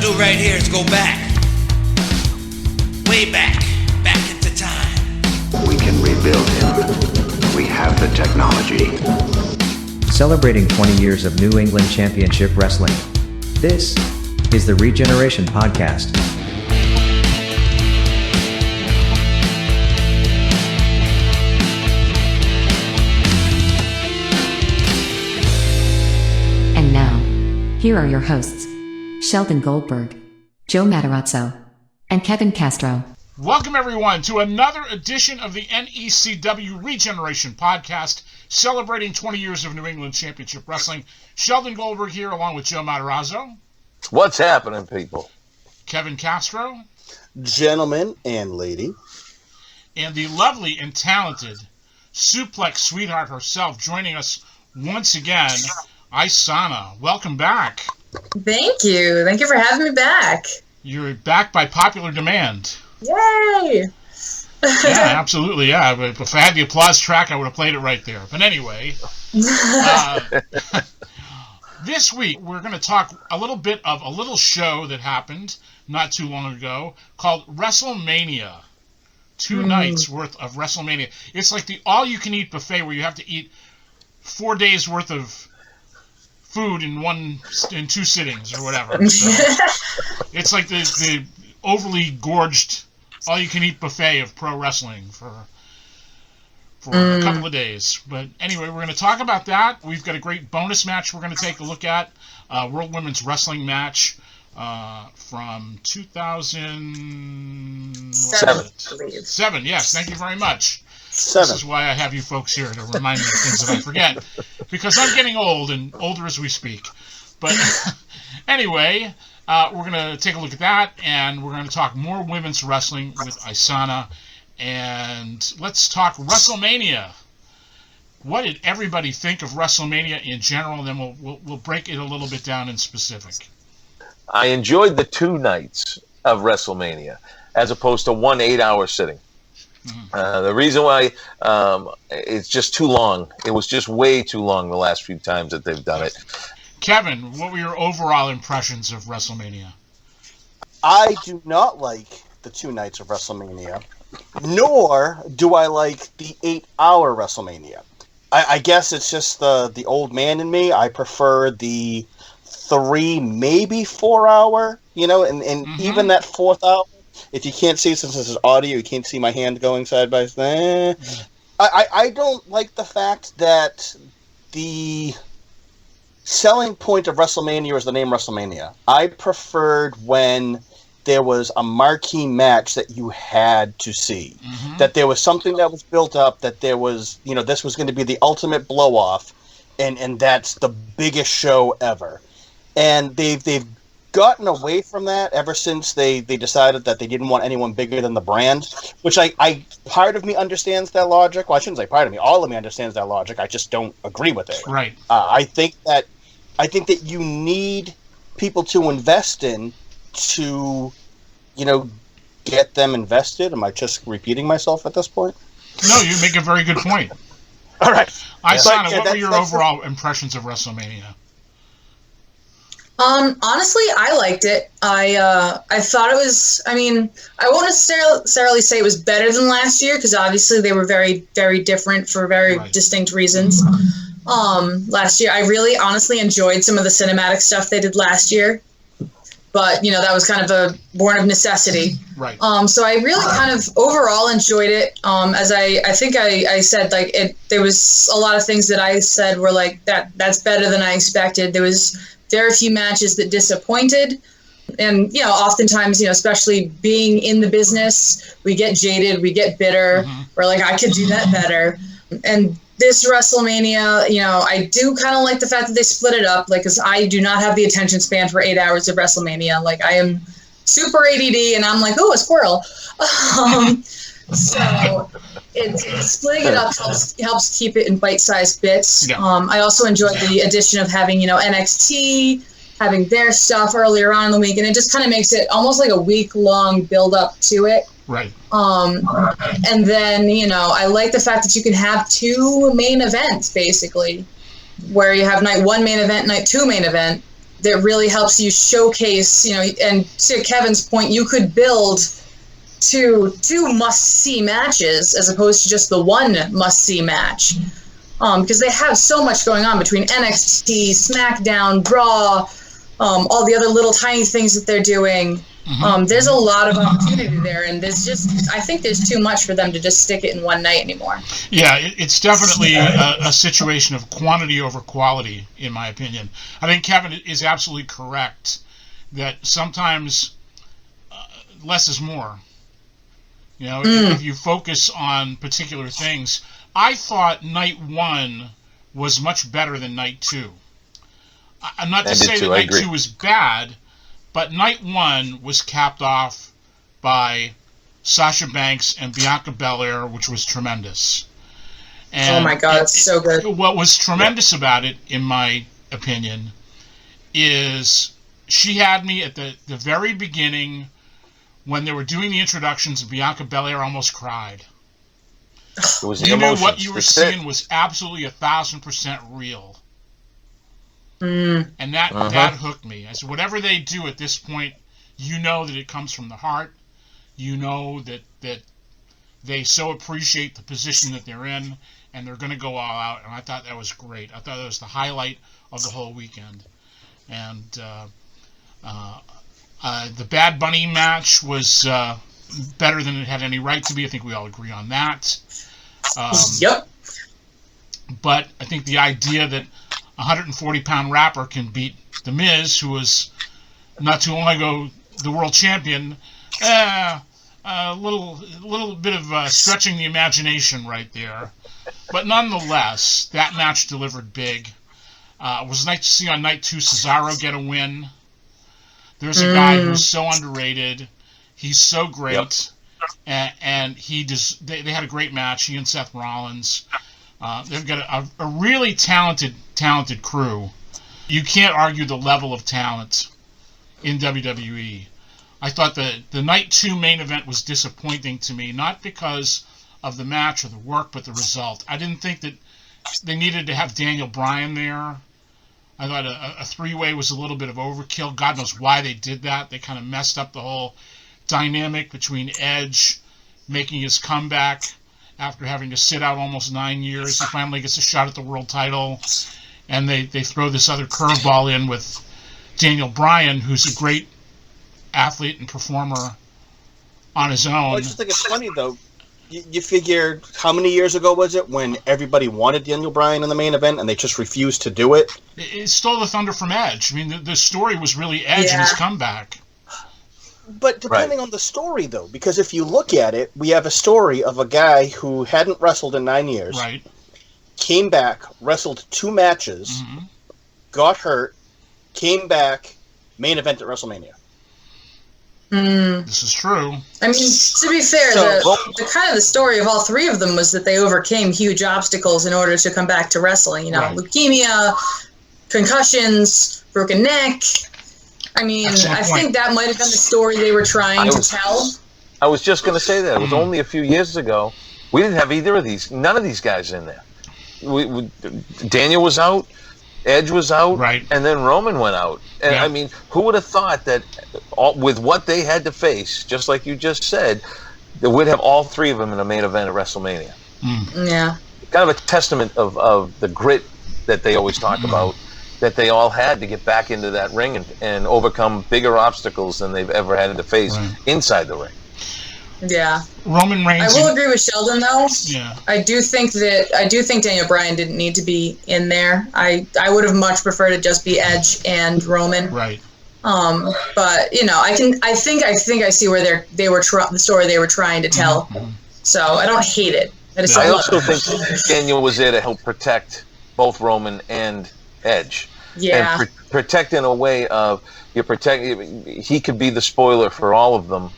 do right here is go back. Way back. Back into time. We can rebuild him. We have the technology. Celebrating 20 years of New England Championship Wrestling. This is the Regeneration Podcast. And now, here are your hosts, Sheldon Goldberg, Joe Matarazzo, and Kevin Castro. Welcome, everyone, to another edition of the NECW ReGeneration Podcast, celebrating 20 years of New England Championship Wrestling. Sheldon Goldberg here, along with Joe Matarazzo. What's happening, people? Kevin Castro. Gentlemen and lady. And the lovely and talented Suplex Sweetheart herself joining us once again, Isana. Welcome back. Thank you. Thank you for having me back. You're back by popular demand. Yay! Yeah, absolutely, yeah. But if I had the applause track, I would have played it right there. But anyway, this week we're going to talk a little bit of a little show that happened not too long ago called WrestleMania. 2 nights worth of WrestleMania. It's like the all-you-can-eat buffet where you have to eat 4 days worth of food in 2 sittings or whatever. So it's like the overly gorged all-you-can-eat buffet of pro wrestling for a couple of days. But anyway, we're going to talk about that. We've got a great bonus match we're going to take a look at. World Women's Wrestling match from 2007. Yes, thank you very much. 7. This is why I have you folks here to remind me of things that I forget. Because I'm getting old and older as we speak. But anyway, we're going to take a look at that, and we're going to talk more women's wrestling with Isana. And let's talk WrestleMania. What did everybody think of WrestleMania in general? And then we'll break it a little bit down in specific. I enjoyed the 2 nights of WrestleMania as opposed to 1 8-hour sitting. The reason why it's just too long. It was just way too long the last few times that they've done it. Kevin, what were your overall impressions of WrestleMania? I do not like the 2 nights of WrestleMania, nor do I like the 8-hour WrestleMania. I guess it's just the old man in me. I prefer the 3, maybe 4 hour, and even that 4th hour. If you can't see, since this is audio, you can't see my hand going side by side. I don't like the fact that the selling point of WrestleMania is the name WrestleMania. I preferred when there was a marquee match that you had to see. That there was something that was built up, that there was, this was going to be the ultimate blow-off, and that's the biggest show ever. And they've gotten away from that ever since they decided that they didn't want anyone bigger than the brand, which I part of me understands that logic. Well, I shouldn't say part of me. All of me understands that logic. I just don't agree with it. Right. I think that you need people to invest in to, get them invested. Am I just repeating myself at this point? No, you make a very good point. All right. Isana, what were your overall impressions of WrestleMania? Honestly, I liked it. I thought it was, I won't necessarily say it was better than last year, because obviously they were very, very different for very distinct reasons. Last year, I really honestly enjoyed some of the cinematic stuff they did last year, but, that was kind of born of necessity. Right. So I really kind of overall enjoyed it. As I think I said, there was a lot of things that I said were like, that's better than I expected. There was very few matches that disappointed. And, oftentimes, especially being in the business, we get jaded, we get bitter. We're like, I could do that better. And this WrestleMania, I do kind of like the fact that they split it up, because I do not have the attention span for 8 hours of WrestleMania. I am super ADD, and I'm like, oh, a squirrel. So splitting it up helps keep it in bite-sized bits. Yeah. I also enjoyed the addition of having, NXT, having their stuff earlier on in the week, and it just kind of makes it almost like a week-long build-up to it. Right. And then, I like the fact that you can have 2 main events, basically, where you have night 1 main event, night 2 main event. that really helps you showcase, and to Kevin's point, you could build two must-see matches as opposed to just the one must-see match. Because they have so much going on between NXT, SmackDown, Raw, all the other little tiny things that they're doing. There's a lot of opportunity there, and I think there's too much for them to just stick it in one night anymore. Yeah, it's definitely a situation of quantity over quality, in my opinion. I think Kevin is absolutely correct that sometimes less is more. If you focus on particular things. I thought night 1 was much better than night 2. I'm not to say that night 2 was bad, but night 1 was capped off by Sasha Banks and Bianca Belair, which was tremendous. And oh my God, it's so good. What was tremendous about it, in my opinion, is she had me at the very beginning when they were doing the introductions, Bianca Belair almost cried. It was the you knew emotions. what you were seeing was absolutely 1,000% real. And that hooked me. I said, whatever they do at this point, you know that it comes from the heart. You know that they so appreciate the position that they're in, and they're going to go all out. And I thought that was great. I thought that was the highlight of the whole weekend. And the Bad Bunny match was better than it had any right to be. I think we all agree on that. Yep. But I think the idea that a 140-pound rapper can beat The Miz, who was not too long ago the world champion, a little bit of stretching the imagination right there. But nonetheless, that match delivered big. It was nice to see on night 2 Cesaro get a win. There's a guy who's so underrated. He's so great. Yep. And they had a great match, he and Seth Rollins. They've got a really talented crew. You can't argue the level of talent in WWE. I thought the night 2 main event was disappointing to me, not because of the match or the work, but the result. I didn't think that they needed to have Daniel Bryan there. I thought a 3-way was a little bit of overkill. God knows why they did that. They kind of messed up the whole dynamic between Edge making his comeback after having to sit out almost 9 years. He finally gets a shot at the world title, and they throw this other curveball in with Daniel Bryan, who's a great athlete and performer on his own. I just think it's funny, though. You figure, how many years ago was it when everybody wanted Daniel Bryan in the main event and they just refused to do it? It stole the thunder from Edge. I mean, the story was really Edge and his comeback. But depending on the story, though, because if you look at it, we have a story of a guy who hadn't wrestled in 9 years, came back, wrestled 2 matches, got hurt, came back, main event at WrestleMania. This is true. I mean, to be fair, the kind of the story of all 3 of them was that they overcame huge obstacles in order to come back to wrestling. Leukemia, concussions, broken neck. I mean, I think that might have been the story they were trying to tell. I was just going to say that. It was only a few years ago. We didn't have none of these guys in there. Daniel was out, Edge was out, and then Roman went out. And I mean, who would have thought that with what they had to face, just like you just said, that we'd have all 3 of them in a main event at WrestleMania? Yeah. Kind of a testament of the grit that they always talk about, that they all had to get back into that ring and overcome bigger obstacles than they've ever had to face inside the ring. Yeah. Roman Reigns. I will agree with Sheldon, though. Yeah. I do think Daniel Bryan didn't need to be in there. I would have much preferred it just be Edge and Roman. Right. But I think I see where the story they were trying to tell. So I don't hate it. I also think Daniel was there to help protect both Roman and Edge. Yeah. And protect in a way of he could be the spoiler for all of them.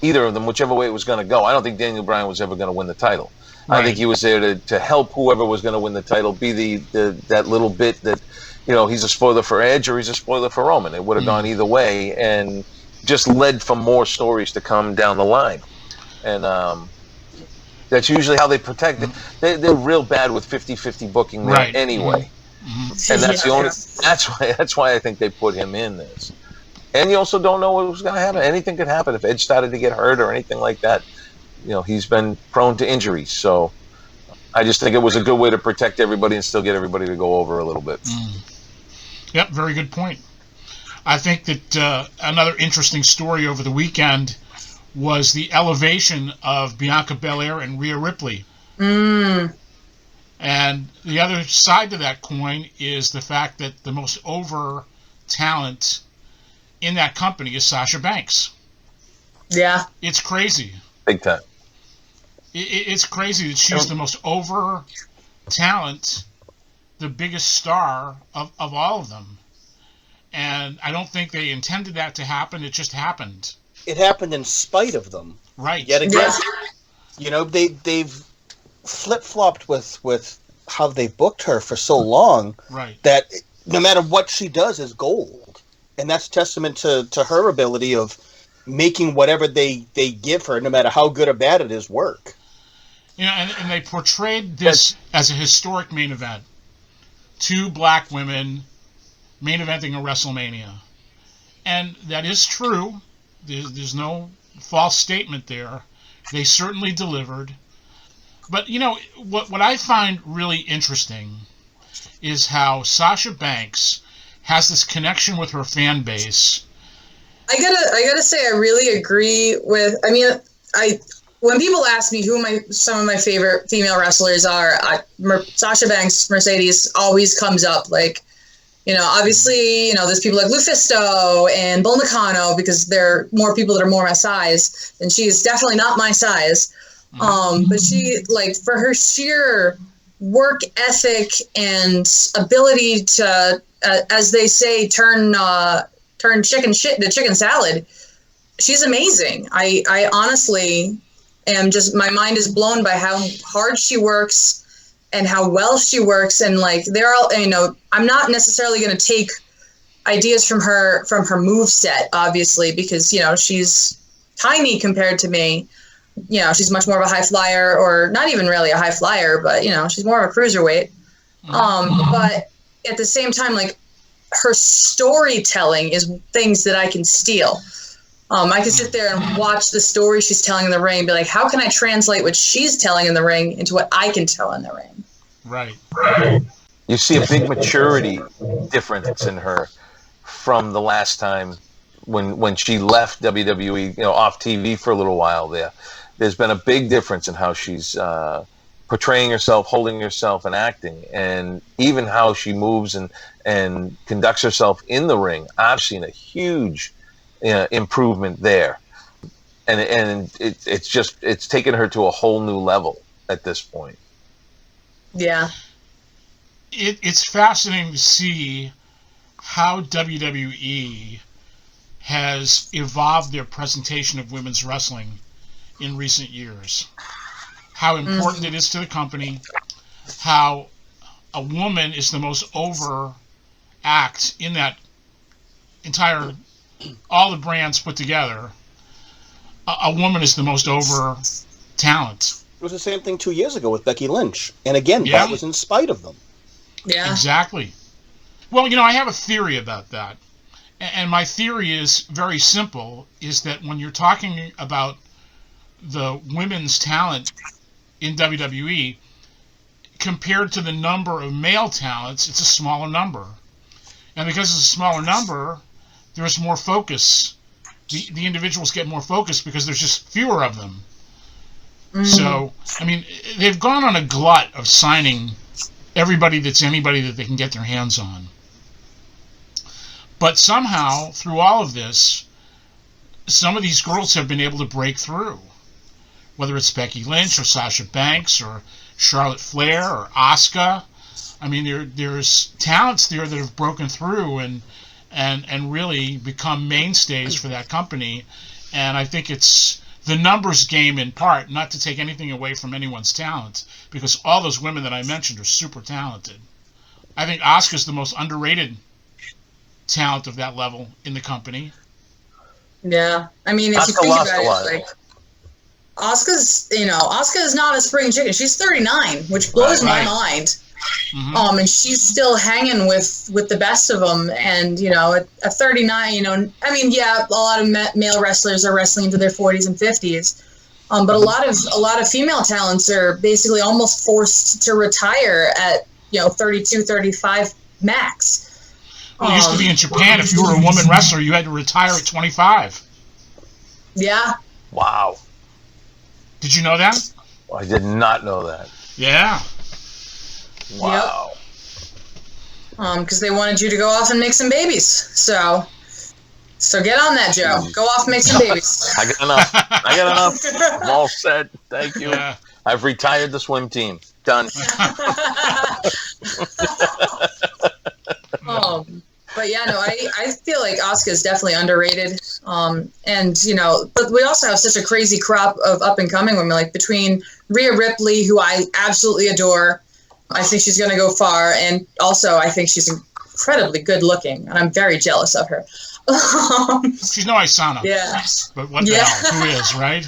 Either of them, whichever way it was going to go. I don't think Daniel Bryan was ever going to win the title. I think he was there to help whoever was going to win the title be that little bit that, he's a spoiler for Edge or he's a spoiler for Roman. It would have gone either way and just led for more stories to come down the line. And that's usually how they protect it. They're real bad with 50-50 booking there anyway. And that's the only. That's why I think they put him in this. And you also don't know what was going to happen. Anything could happen if Edge started to get hurt or anything like that. You know, he's been prone to injuries, so I just think it was a good way to protect everybody and still get everybody to go over a little bit. Yep, very good point. I think that another interesting story over the weekend was the elevation of Bianca Belair and Rhea Ripley. And the other side to that coin is the fact that the most over talent in that company is Sasha Banks. Yeah. It's crazy. Big time. It's crazy that she's the most over talent, the biggest star of all of them. And I don't think they intended that to happen. It just happened. It happened in spite of them. Right. Yet again, you know, they've flip-flopped with how they booked her for so long, right, that no matter what she does is gold. And that's testament to her ability of making whatever they give her, no matter how good or bad it is, work. You know, and they portrayed this as a historic main event. 2 black women main eventing a WrestleMania. And that is true. There's no false statement there. They certainly delivered. But, you know, what I find really interesting is how Sasha Banks has this connection with her fan base. I gotta say, I really agree with. I mean, when people ask me who some of my favorite female wrestlers are, Sasha Banks, Mercedes always comes up. Like, you know, obviously, you know, there's people like Lufisto and Bull Nakano because they're more people that are more my size, and she's definitely not my size. But she, like, for her sheer work ethic and ability to, as they say, turn chicken shit into chicken salad, she's amazing. I honestly am just, my mind is blown by how hard she works and how well she works. And like, they're all, you know, I'm not necessarily going to take ideas from her moveset, obviously, because, you know, she's tiny compared to me. You know, she's much more of a high flyer, or not even really a high flyer, but, you know, she's more of a cruiserweight. But at the same time, like, her storytelling is things that I can steal. I can sit there and watch the story she's telling in the ring and be like, how can I translate what she's telling in the ring into what I can tell in the ring? Right. You see a big maturity difference in her from the last time when she left WWE, you know, off TV for a little while there. There's been a big difference in how she's portraying herself, holding herself, and acting, and even how she moves and conducts herself in the ring. I've seen a huge improvement there, and it's taken her to a whole new level at this point. Yeah, it's fascinating to see how WWE has evolved their presentation of women's wrestling in recent years. How important it is to the company, how a woman is the most over act in that entire, all the brands put together. A woman is the most over talent. It was the same thing 2 years ago with Becky Lynch. And again, that was in spite of them. Yeah. Exactly. Well, you know, I have a theory about that. And my theory is very simple, is that when you're talking about the women's talent in WWE, compared to the number of male talents, it's a smaller number. And because it's a smaller number, there's more focus. The individuals get more focus because there's just fewer of them. So, I mean, they've gone on a glut of signing everybody that's anybody that they can get their hands on. But somehow, through all of this, some of these girls have been able to break through. Whether it's Becky Lynch or Sasha Banks or Charlotte Flair or Asuka. I mean, there's talents there that have broken through and really become mainstays for that company. And I think it's the numbers game in part, not to take anything away from anyone's talent, because all those women that I mentioned are super talented. I think Asuka's the most underrated talent of that level in the company. Yeah. I mean, if you think about it, like, Asuka is not a spring chicken. She's 39, which blows my mind. And she's still hanging with the best of them. And, you know, at 39, you know, I mean, yeah, a lot of male wrestlers are wrestling into their 40s and 50s. But a lot of female talents are basically almost forced to retire at, you know, 32, 35 max. Well, it used to be in Japan, if you were a woman wrestler, you had to retire at 25. Yeah. Wow. Did you know that? I did not know that. Yeah. Wow. Yep. Because they wanted you to go off and make some babies. So get on that, Joe. Go off and make some babies. I got enough. I'm all set. Thank you. Yeah. I've retired the swim team. Done. But yeah, no, I feel like Asuka's definitely underrated. And, you know, but we also have such a crazy crop of up-and-coming women, like between Rhea Ripley, who I absolutely adore. I think she's going to go far. And also, I think she's incredibly good-looking, and I'm very jealous of her. She's no Isana. Yeah. But what the hell? Who is, right?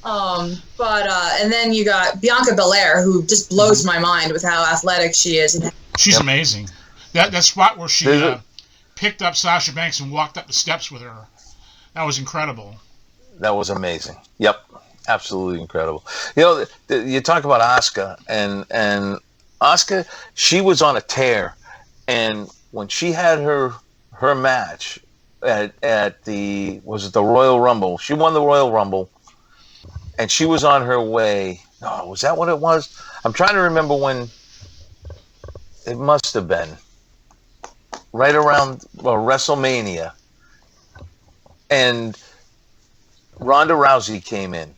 And then you got Bianca Belair, who just blows my mind with how athletic she is. She's amazing. That spot where she picked up Sasha Banks and walked up the steps with her, that was incredible. That was amazing. Yep, absolutely incredible. You know, you talk about Asuka, and Asuka, she was on a tear, and when she had her match at the Royal Rumble, she won the Royal Rumble, and she was on her way. Oh, was that what it was? I'm trying to remember when. It must have been right around WrestleMania, and Ronda Rousey came in,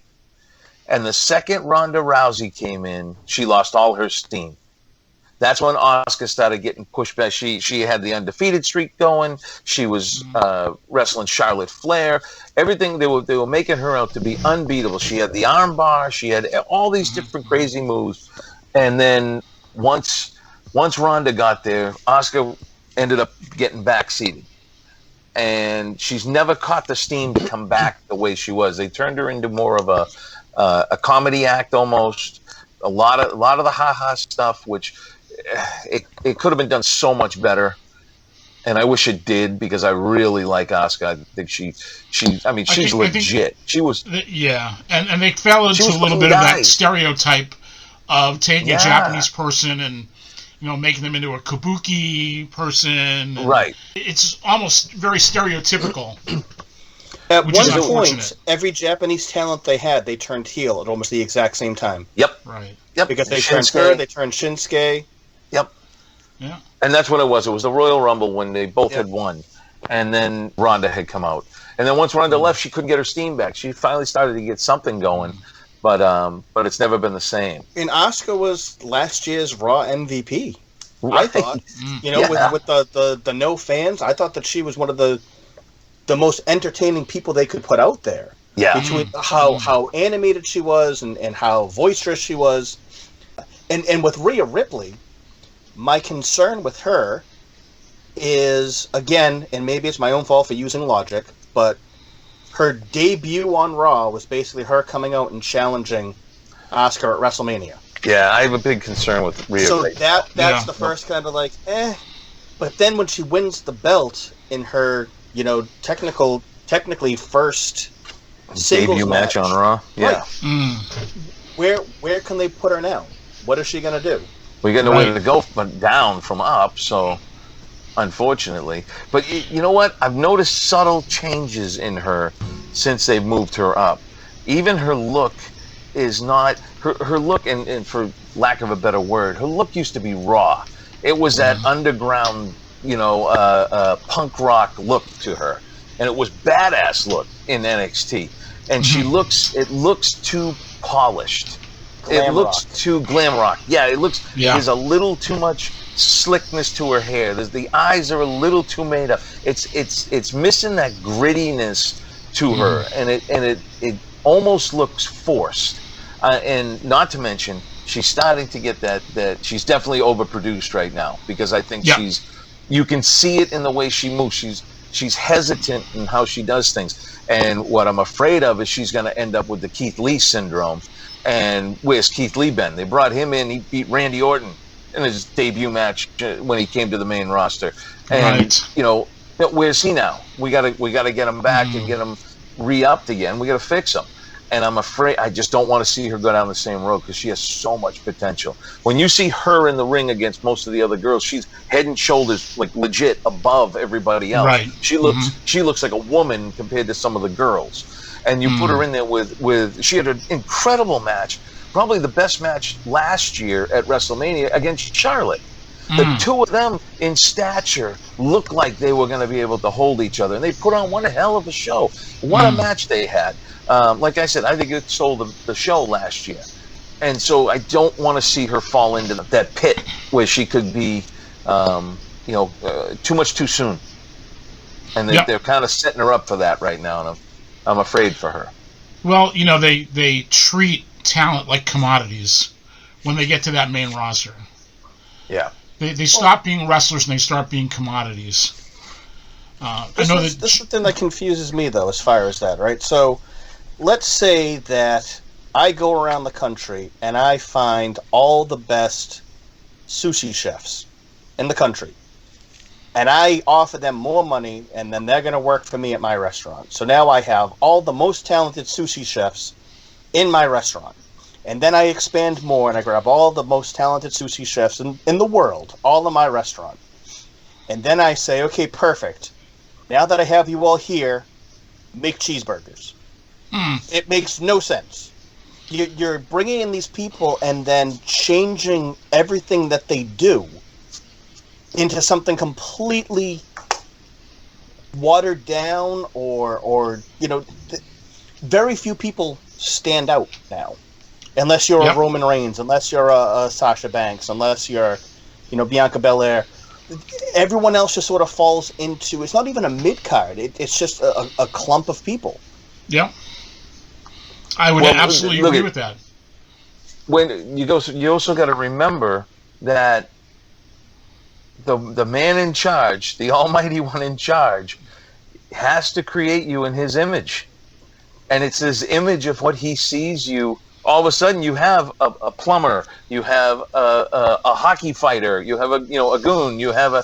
and the second Ronda Rousey came in, she lost all her steam. That's when Asuka started getting pushed back. She had the undefeated streak going. She was wrestling Charlotte Flair. Everything, they were making her out to be unbeatable. She had the arm bar. She had all these different crazy moves, and then once Ronda got there, Asuka ended up getting backseated. And she's never caught the steam to come back the way she was. They turned her into more of a comedy act almost. A lot of the ha-ha stuff, which it could have been done so much better. And I wish it did, because I really like Asuka. I think she's legit. She was. Yeah, and they fell into a little bit of that stereotype of taking a Japanese person and, you know, making them into a kabuki person. Right. It's almost very stereotypical. At one point, every Japanese talent they had, they turned heel at almost the exact same time. Yep. Right. Yep. Because they turned her, they turned Shinsuke. Yep. Yeah. And that's what it was. It was the Royal Rumble when they both had won. And then Ronda had come out. And then once Ronda left, she couldn't get her steam back. She finally started to get something going. But it's never been the same. And Asuka was last year's Raw MVP. Right. I thought, you know, with the no fans, I thought that she was one of the most entertaining people they could put out there. Yeah. Between how animated she was and how boisterous she was. And with Rhea Ripley, my concern with her is, again, and maybe it's my own fault for using logic, but her debut on Raw was basically her coming out and challenging Asuka at WrestleMania. Yeah, I have a big concern with Rhea. So that's the first kind of like, But then when she wins the belt in her, you know, technically first singles debut match on Raw, right. Where can they put her now? What is she gonna do? We got nowhere to go but down from up, so unfortunately. But you know what? I've noticed subtle changes in her since they've moved her up. Even her look is not her look, and for lack of a better word, her look used to be raw. It was that underground, you know, punk rock look to her, and it was badass look in NXT. And it looks too polished. It looks too glam rock. Yeah, it looks. There's a little too much slickness to her hair. The eyes are a little too made up. It's missing that grittiness to her, and it almost looks forced. And not to mention, she's starting to get that she's definitely overproduced right now, because I think you can see it in the way she moves. She's hesitant in how she does things. And what I'm afraid of is she's going to end up with the Keith Lee syndrome. And where's Keith Lee been? They brought him in. He beat Randy Orton in his debut match when he came to the main roster. And where's he now? We gotta get him back and get him re-upped again. We gotta fix him. And I'm afraid I just don't want to see her go down the same road because she has so much potential. When you see her in the ring against most of the other girls, she's head and shoulders like legit above everybody else. Right. She looks like a woman compared to some of the girls. And you put her in there with she had an incredible match, probably the best match last year at WrestleMania against Charlotte. The two of them in stature looked like they were going to be able to hold each other, and they put on one hell of a show. What a match they had. Like I said, I think it sold the show last year. And so I don't want to see her fall into that pit where she could be, too much too soon. And they're kind of setting her up for that right now, and I'm afraid for her. Well, they treat talent like commodities when they get to that main roster. Yeah. They stop being wrestlers and they start being commodities. This is the thing that confuses me, though, as far as that, right? So let's say that I go around the country and I find all the best sushi chefs in the country. And I offer them more money, and then they're going to work for me at my restaurant. So now I have all the most talented sushi chefs in my restaurant. And then I expand more, and I grab all the most talented sushi chefs in the world, all in my restaurant. And then I say, okay, perfect. Now that I have you all here, make cheeseburgers. It makes no sense. You're bringing in these people and then changing everything that they do into something completely watered down, or very few people stand out now. Unless you're a Roman Reigns, unless you're a Sasha Banks, unless you're, Bianca Belair. Everyone else just sort of falls into, it's not even a mid-card. It's just a clump of people. Yeah. I would absolutely agree with that. When you also got to remember that the man in charge, the almighty one in charge, has to create you in his image. And it's his image of what he sees you. All of a sudden, you have a plumber, you have a hockey fighter, you have a goon, you have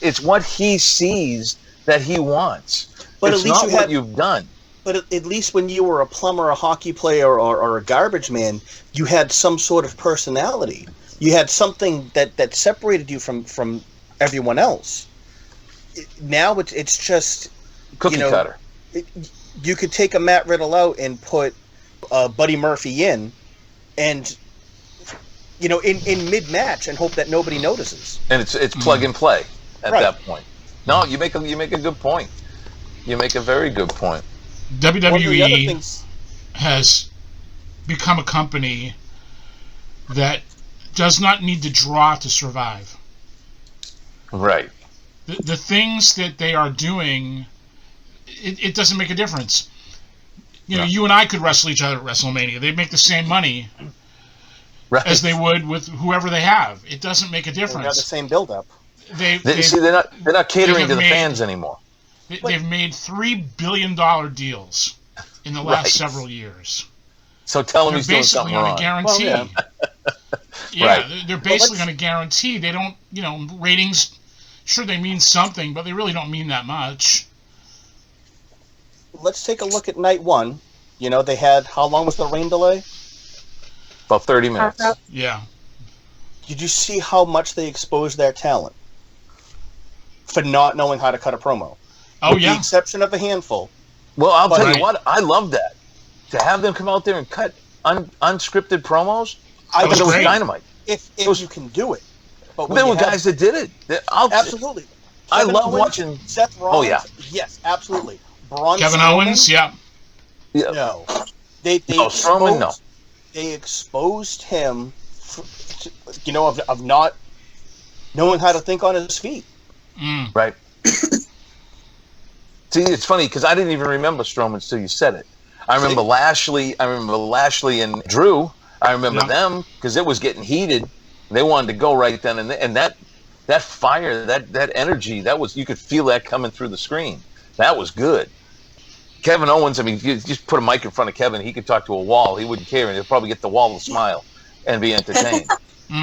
it's what he sees that he wants. But it's at least not what you've done. But at least when you were a plumber, a hockey player, or a garbage man, you had some sort of personality. You had something that separated you from everyone else. Now it's just cookie cutter. You could take a Matt Riddle out and put Buddy Murphy in, and in mid-match, and hope that nobody notices. And it's plug and play at that point. No, you make a good point. You make a very good point. WWE has become a company that does not need to draw to survive. Right. The things that they are doing, it doesn't make a difference. You and I could wrestle each other at WrestleMania. They'd make the same money as they would with whoever they have. It doesn't make a difference. They have the same build-up. They're not catering to the fans anymore. They've made $3 billion deals in the last several years. So tell them he's doing something wrong. Guarantee. Well, They're basically going to guarantee. They don't, ratings. Sure, they mean something, but they really don't mean that much. Let's take a look at night one. They had, how long was the rain delay? About 30 minutes. Yeah. Did you see how much they exposed their talent for not knowing how to cut a promo? Oh, With the exception of a handful. Well, I'll tell you what, I love that. To have them come out there and cut unscripted promos, it was dynamite. If you can do it. But there were guys that did it. Absolutely. I love watching Seth Rollins. Oh, yeah. Yes, absolutely. Braun Kevin Strowman? Owens, yeah. No. They Strowman, no. They exposed him, of not knowing how to think on his feet. Right. See, it's funny because I didn't even remember Strowman until you said it. I remember Lashley. And Drew. I remember them because it was getting heated. They wanted to go right then and that fire, that energy, you could feel that coming through the screen. That was good. Kevin Owens, I mean, if you just put a mic in front of Kevin, he could talk to a wall. He wouldn't care, and he'll probably get the wall to smile and be entertained.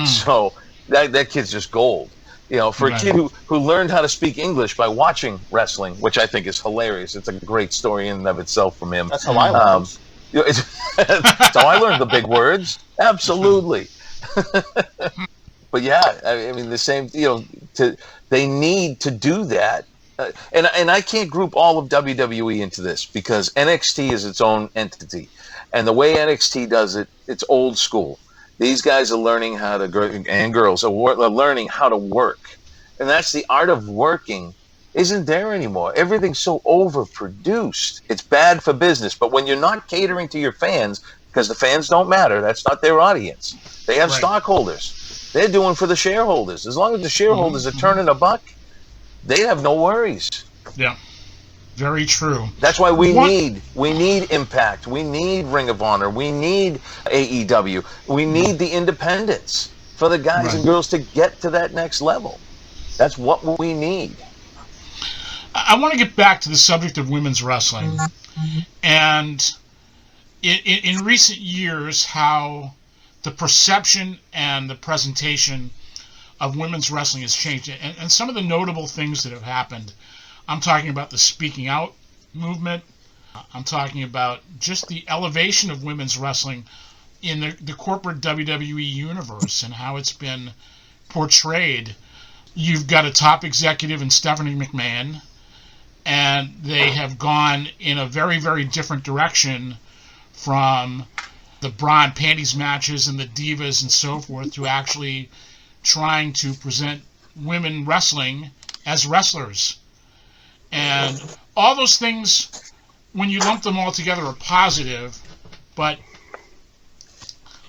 So that kid's just gold. You know, for a kid who learned how to speak English by watching wrestling, which I think is hilarious. It's a great story in and of itself from him. That's how I learned. That's how I learned the big words. Absolutely. But yeah, I mean, the same, they need to do that. And I can't group all of WWE into this because NXT is its own entity. And the way NXT does it, it's old school. These guys are learning how to, and girls are learning how to work. And that's the art of working isn't there anymore. Everything's so overproduced. It's bad for business. But when you're not catering to your fans, because the fans don't matter, that's not their audience. They have stockholders. They're doing for the shareholders. As long as the shareholders are turning a buck, they have no worries. Yeah. Very true. That's why we need Impact. We need Ring of Honor. We need AEW. We need the independents for the guys and girls to get to that next level. That's what we need. I want to get back to the subject of women's wrestling. And in recent years, how the perception and the presentation of women's wrestling has changed. And some of the notable things that have happened, I'm talking about the speaking out movement. I'm talking about just the elevation of women's wrestling in the corporate WWE universe and how it's been portrayed. You've got a top executive in Stephanie McMahon, and they have gone in a very, very different direction from the bra and panties matches and the divas and so forth to actually trying to present women wrestling as wrestlers. And all those things, when you lump them all together, are positive. But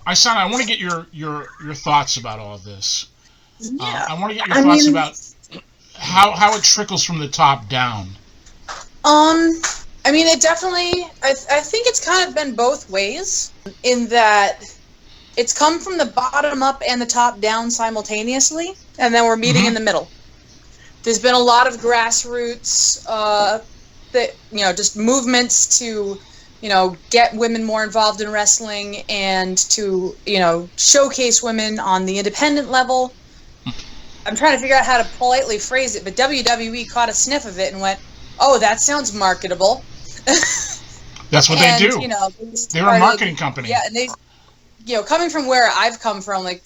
Isana, I want to get your thoughts about all of this. Yeah. I want to get your thoughts about how it trickles from the top down. I mean, it definitely, I think it's kind of been both ways, in that it's come from the bottom up and the top down simultaneously, and then we're meeting in the middle. There's been a lot of grassroots, just movements to, get women more involved in wrestling and to, showcase women on the independent level. I'm trying to figure out how to politely phrase it, but WWE caught a sniff of it and went, "Oh, that sounds marketable." That's what they do. They're a marketing company. Yeah, and they, coming from where I've come from, at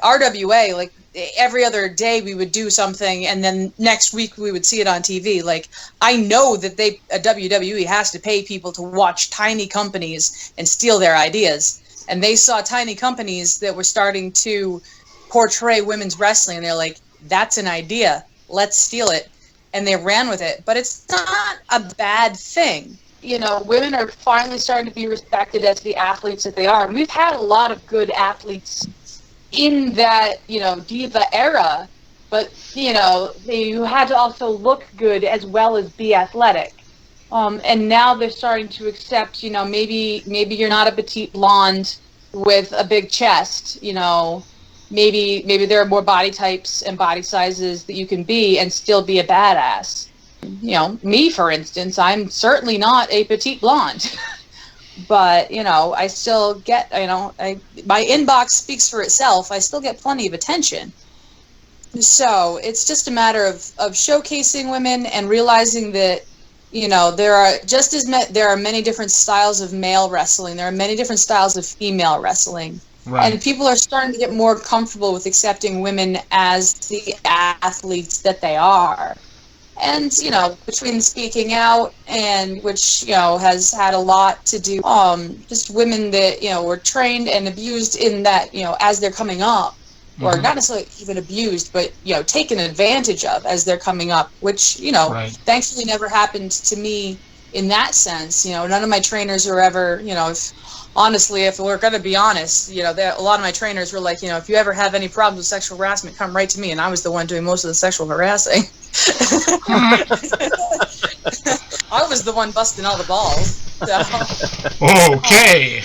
RWA, like every other day we would do something, and then next week we would see it on TV. Like, I know that WWE has to pay people to watch tiny companies and steal their ideas, and they saw tiny companies that were starting to portray women's wrestling, and they're like, "That's an idea. Let's steal it." And they ran with it. But it's not a bad thing. Women are finally starting to be respected as the athletes that they are. And we've had a lot of good athletes in that, diva era. But, you had to also look good as well as be athletic. And now they're starting to accept, maybe you're not a petite blonde with a big chest, Maybe there are more body types and body sizes that you can be and still be a badass. Me, for instance, I'm certainly not a petite blonde. But, I still get, my inbox speaks for itself. I still get plenty of attention. So it's just a matter of showcasing women and realizing that, there are many different styles of male wrestling. There are many different styles of female wrestling. Right. And people are starting to get more comfortable with accepting women as the athletes that they are. And, between speaking out and which, has had a lot to do, just women that, were trained and abused in that, as they're coming up, or not necessarily even abused, but, taken advantage of as they're coming up, which, thankfully never happened to me in that sense. None of my trainers were ever, honestly, if we're going to be honest, a lot of my trainers were like, if you ever have any problems with sexual harassment, come right to me. And I was the one doing most of the sexual harassing. I was the one busting all the balls. So. Okay.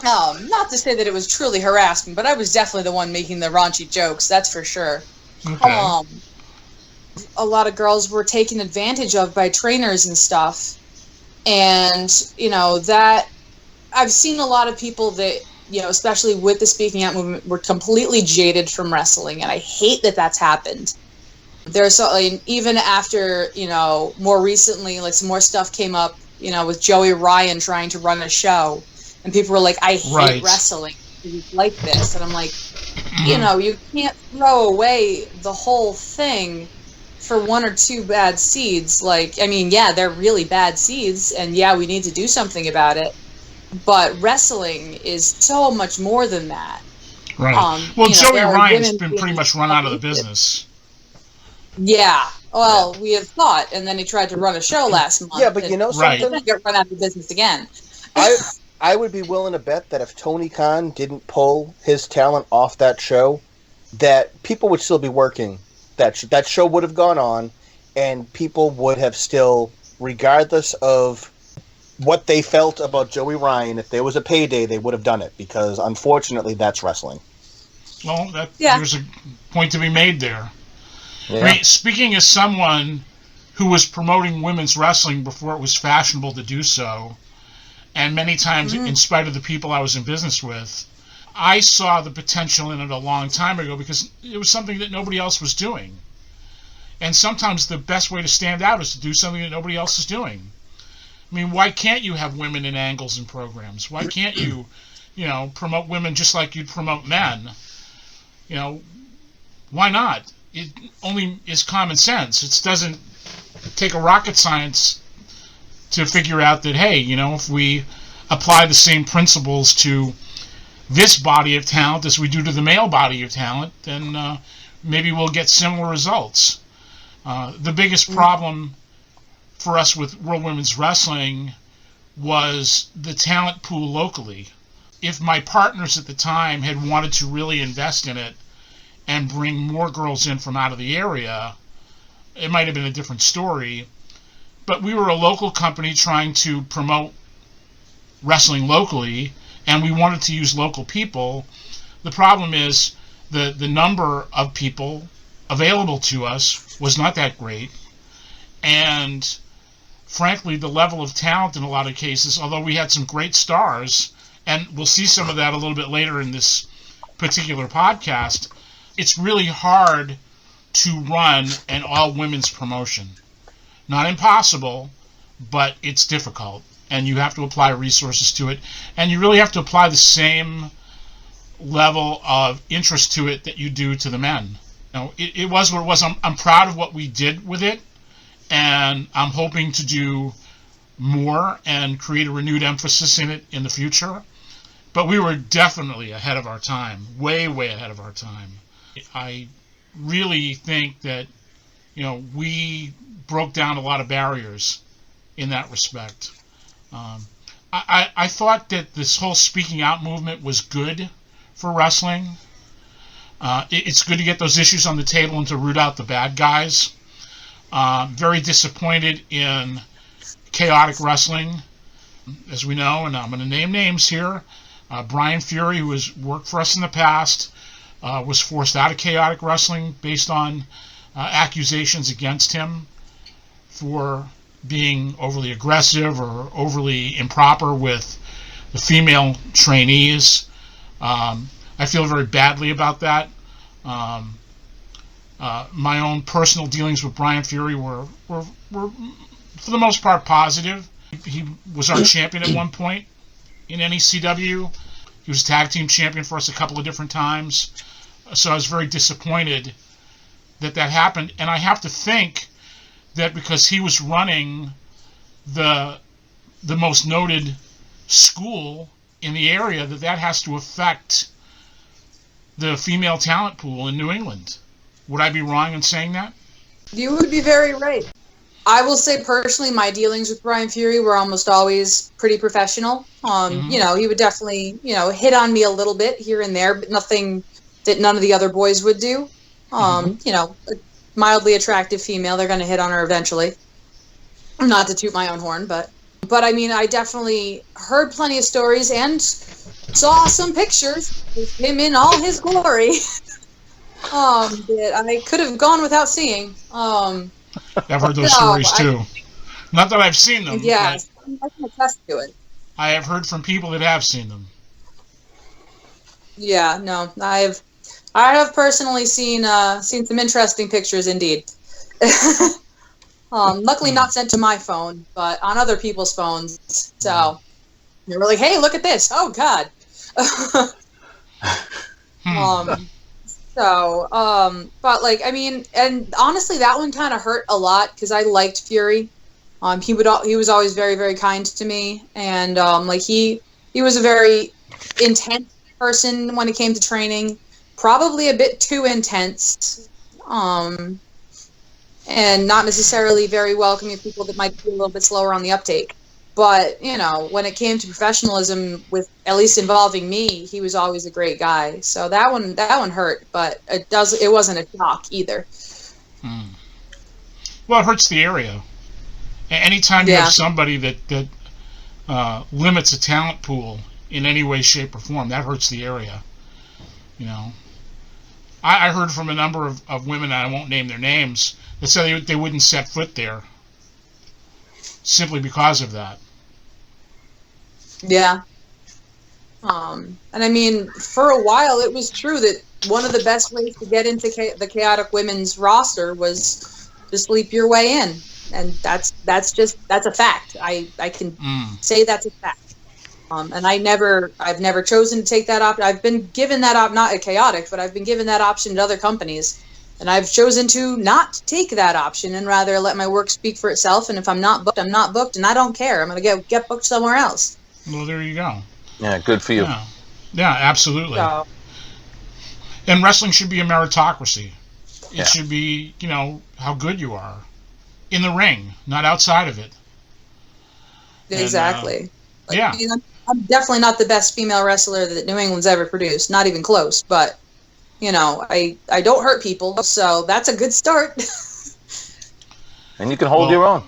Not to say that it was truly harassment, but I was definitely the one making the raunchy jokes. That's for sure. Okay. A lot of girls were taken advantage of by trainers and stuff. And, that I've seen a lot of people that, especially with the speaking out movement, were completely jaded from wrestling, and I hate that that's happened. There's even after, more recently, like some more stuff came up, with Joey Ryan trying to run a show, and people were like, I hate wrestling like this. And I'm like, you can't throw away the whole thing for one or two bad seeds. Like, I mean, yeah, they're really bad seeds, and yeah, we need to do something about it. But wrestling is so much more than that. Right. Well, Joey Ryan's been pretty much run out of the business. Yeah. Well, we have thought, and then he tried to run a show last month. Yeah, but something? He got run out of the business again. I would be willing to bet that if Tony Khan didn't pull his talent off that show, that people would still be working. That show would have gone on, and people would have still, regardless of what they felt about Joey Ryan, if there was a payday, they would have done it, because unfortunately that's wrestling. Well, there's a point to be made there. Yeah. I mean, speaking as someone who was promoting women's wrestling before it was fashionable to do so, and many times in spite of the people I was in business with, I saw the potential in it a long time ago because it was something that nobody else was doing. And sometimes the best way to stand out is to do something that nobody else is doing. I mean, why can't you have women in angles and programs? Why can't you, promote women just like you'd promote men? Why not? It only is common sense. It doesn't take a rocket science to figure out that, hey, if we apply the same principles to this body of talent as we do to the male body of talent, then maybe we'll get similar results. The biggest problem for us with World Women's Wrestling was the talent pool locally. If my partners at the time had wanted to really invest in it and bring more girls in from out of the area, it might have been a different story. But we were a local company trying to promote wrestling locally, and we wanted to use local people. The problem is the number of people available to us was not that great, and frankly, the level of talent in a lot of cases, although we had some great stars, and we'll see some of that a little bit later in this particular podcast, it's really hard to run an all-women's promotion. Not impossible, but it's difficult, and you have to apply resources to it, and you really have to apply the same level of interest to it that you do to the men. It was what it was. I'm proud of what we did with it, and I'm hoping to do more and create a renewed emphasis in it in the future. But we were definitely ahead of our time, way, way ahead of our time. I really think that, we broke down a lot of barriers in that respect. I thought that this whole speaking out movement was good for wrestling. It's good to get those issues on the table and to root out the bad guys. Very disappointed in chaotic wrestling, as we know, and I'm going to name names here. Brian Fury, who has worked for us in the past, was forced out of chaotic wrestling based on accusations against him for being overly aggressive or overly improper with the female trainees. I feel very badly about that. My own personal dealings with Brian Fury were for the most part positive. He was our champion at one point in NECW. He was tag team champion for us a couple of different times. So I was very disappointed that happened. And I have to think that because he was running the most noted school in the area, that has to affect the female talent pool in New England. Would I be wrong in saying that? You would be very right. I will say personally, my dealings with Brian Fury were almost always pretty professional. He would definitely, hit on me a little bit here and there, but nothing that none of the other boys would do. A mildly attractive female, they're going to hit on her eventually. Not to toot my own horn, but I mean, I definitely heard plenty of stories and saw some pictures of him in all his glory. That I could have gone without seeing. I've heard those stories too. Not that I've seen them. Yeah, I can attest to it. I have heard from people that have seen them. Yeah, no, I have personally seen some interesting pictures indeed. Luckily not sent to my phone, but on other people's phones. So they were like, "Hey, look at this! Oh God." But like, I mean, and honestly, that one kind of hurt a lot because I liked Fury. He was always very, very kind to me, and like he was a very intense person when it came to training, probably a bit too intense, and not necessarily very welcoming to people that might be a little bit slower on the uptake. But, you know, when it came to professionalism, with at least involving me, he was always a great guy. So that one hurt, but it wasn't a shock either. Well, it hurts the area. Anytime you have somebody that limits a talent pool in any way, shape, or form, that hurts the area. You know, I heard from a number of women, and I won't name their names, that said they wouldn't set foot there simply because of that. Yeah. And I mean, for a while, it was true that one of the best ways to get into the Chaotic Women's roster was to sleep your way in. And that's a fact. I can say that's a fact. And I've never chosen to take that option. I've been given that not at Chaotic, but I've been given that option at other companies. And I've chosen to not take that option and rather let my work speak for itself. And if I'm not booked, I'm not booked, and I don't care. I'm going to get booked somewhere else. Well, there you go. Yeah, good for you. Yeah, absolutely. So, and wrestling should be a meritocracy. It should be, you know, how good you are in the ring, not outside of it. Exactly. And, you know, I'm definitely not the best female wrestler that New England's ever produced, not even close. But, you know, I don't hurt people, so that's a good start. And you can hold your own.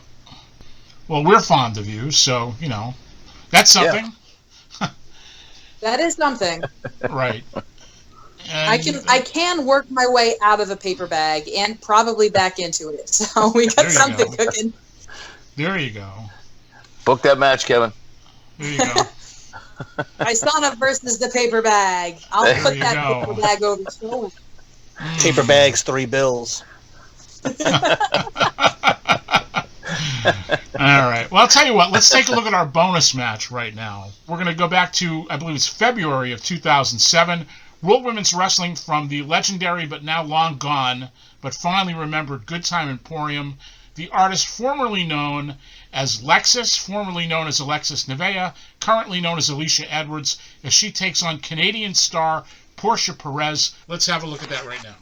Well, we're fond of you, so, you know, that's something. Yeah. That is something. Right. And I can work my way out of a paper bag and probably back into it. So we got something cooking. There you go. Book that match, Kevin. There you go. Isana versus the paper bag. I'll put that paper bag over the shoulder. Paper bags, $3 All right. Well, I'll tell you what. Let's take a look at our bonus match right now. We're going to go back to, I believe it's February of 2007. World Women's Wrestling from the legendary but now long gone, but fondly remembered Good Time Emporium. The artist formerly known as Lexus, formerly known as Alexis Nevaeh, currently known as Alicia Edwards, as she takes on Canadian star Portia Perez. Let's have a look at that right now.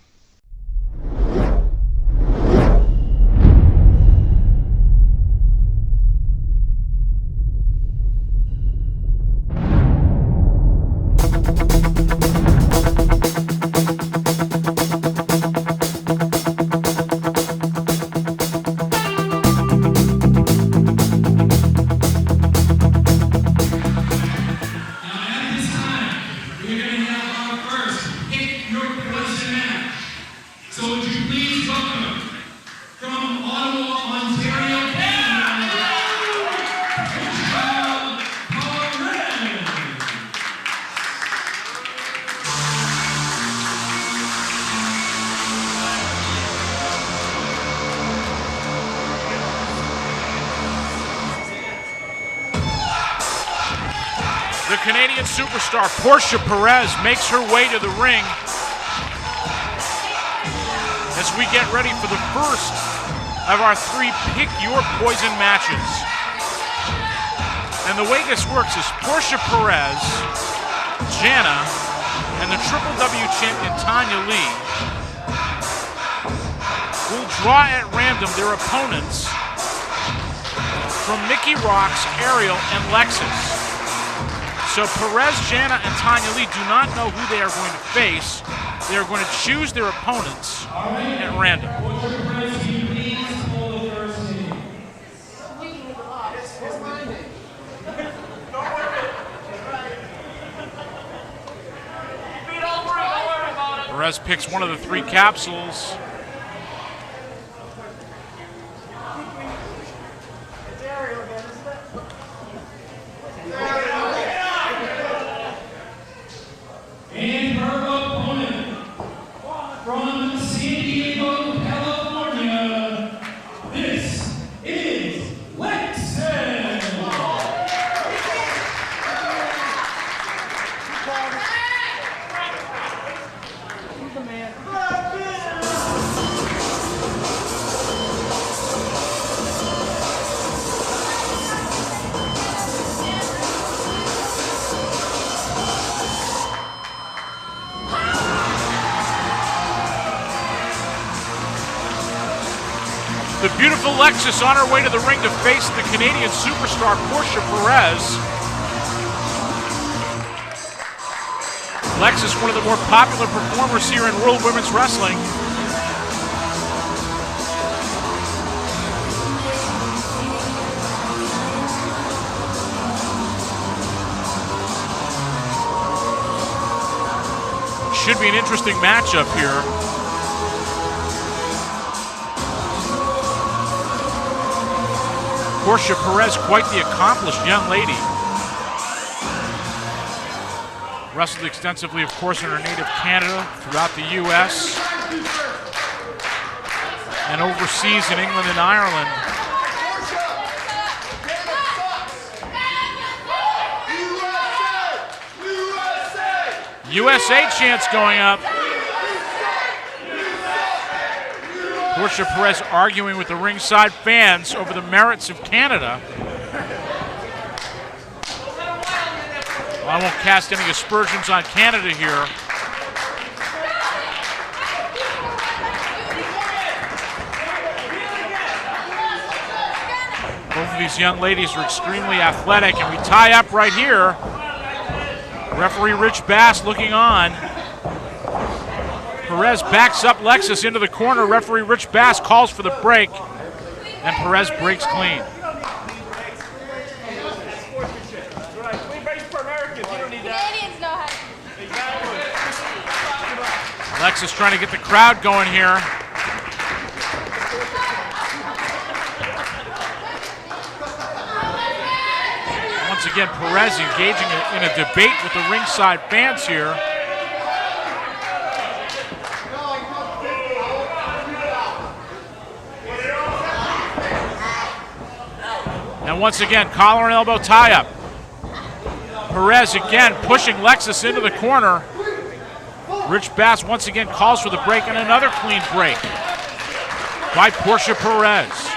The Canadian superstar Portia Perez makes her way to the ring as we get ready for the first of our 3 Pick Your Poison matches. And the way this works is Portia Perez, Jana, and the Triple W champion Tanya Lee will draw at random their opponents from Mickey Rox, Ariel, and Lexus. So Perez, Jana, and Tanya Lee do not know who they are going to face. They are going to choose their opponents at random. Perez picks one of the 3 capsules. And The beautiful Lexis on her way to the ring to face the Canadian superstar Portia Perez. Lexis, one of the more popular performers here in World Women's Wrestling. Should be an interesting matchup here. Portia Perez, quite the accomplished young lady. Wrestled extensively, of course, in her native Canada, throughout the U.S., and overseas in England and Ireland. USA chants going up. Portia Perez arguing with the ringside fans over the merits of Canada. Well, I won't cast any aspersions on Canada here. Both of these young ladies are extremely athletic, and we tie up right here. Referee Rich Bass looking on. Perez backs up Lexis into the corner. Referee Rich Bass calls for the break, and Perez breaks clean. Lexis trying to get the crowd going here. Once again, Perez engaging in a debate with the ringside fans here. And once again, collar and elbow tie-up. Perez again pushing Lexis into the corner. Rich Bass once again calls for the break, and another clean break by Portia Perez.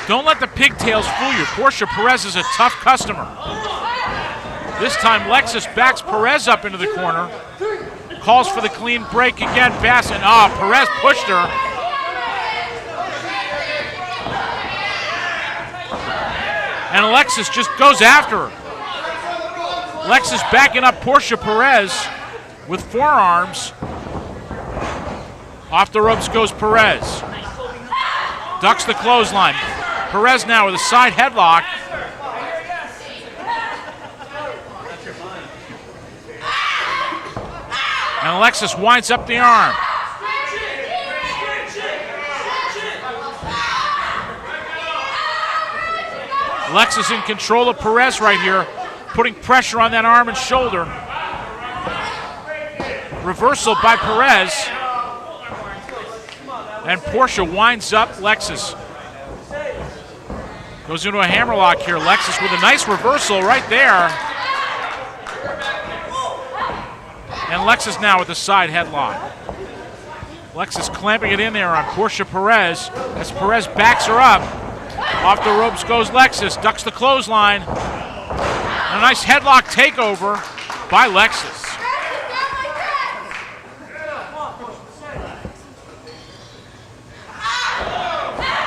Don't let the pigtails fool you. Portia Perez is a tough customer. This time Lexis backs Perez up into the corner. Calls for the clean break again. Bass and Perez pushed her. And Alexis just goes after her. Alexis backing up Portia Perez with forearms. Off the ropes goes Perez. Ducks the clothesline. Perez now with a side headlock. And Alexis winds up the arm. Alexis in control of Perez right here, putting pressure on that arm and shoulder. Reversal by Perez. And Portia winds up Lexis. Goes into a hammerlock here. Lexis with a nice reversal right there. And Lexis now with a side headlock. Lexis clamping it in there on Portia Perez as Perez backs her up. Off the ropes goes Lexis, ducks the clothesline. And a nice headlock takeover by Lexis.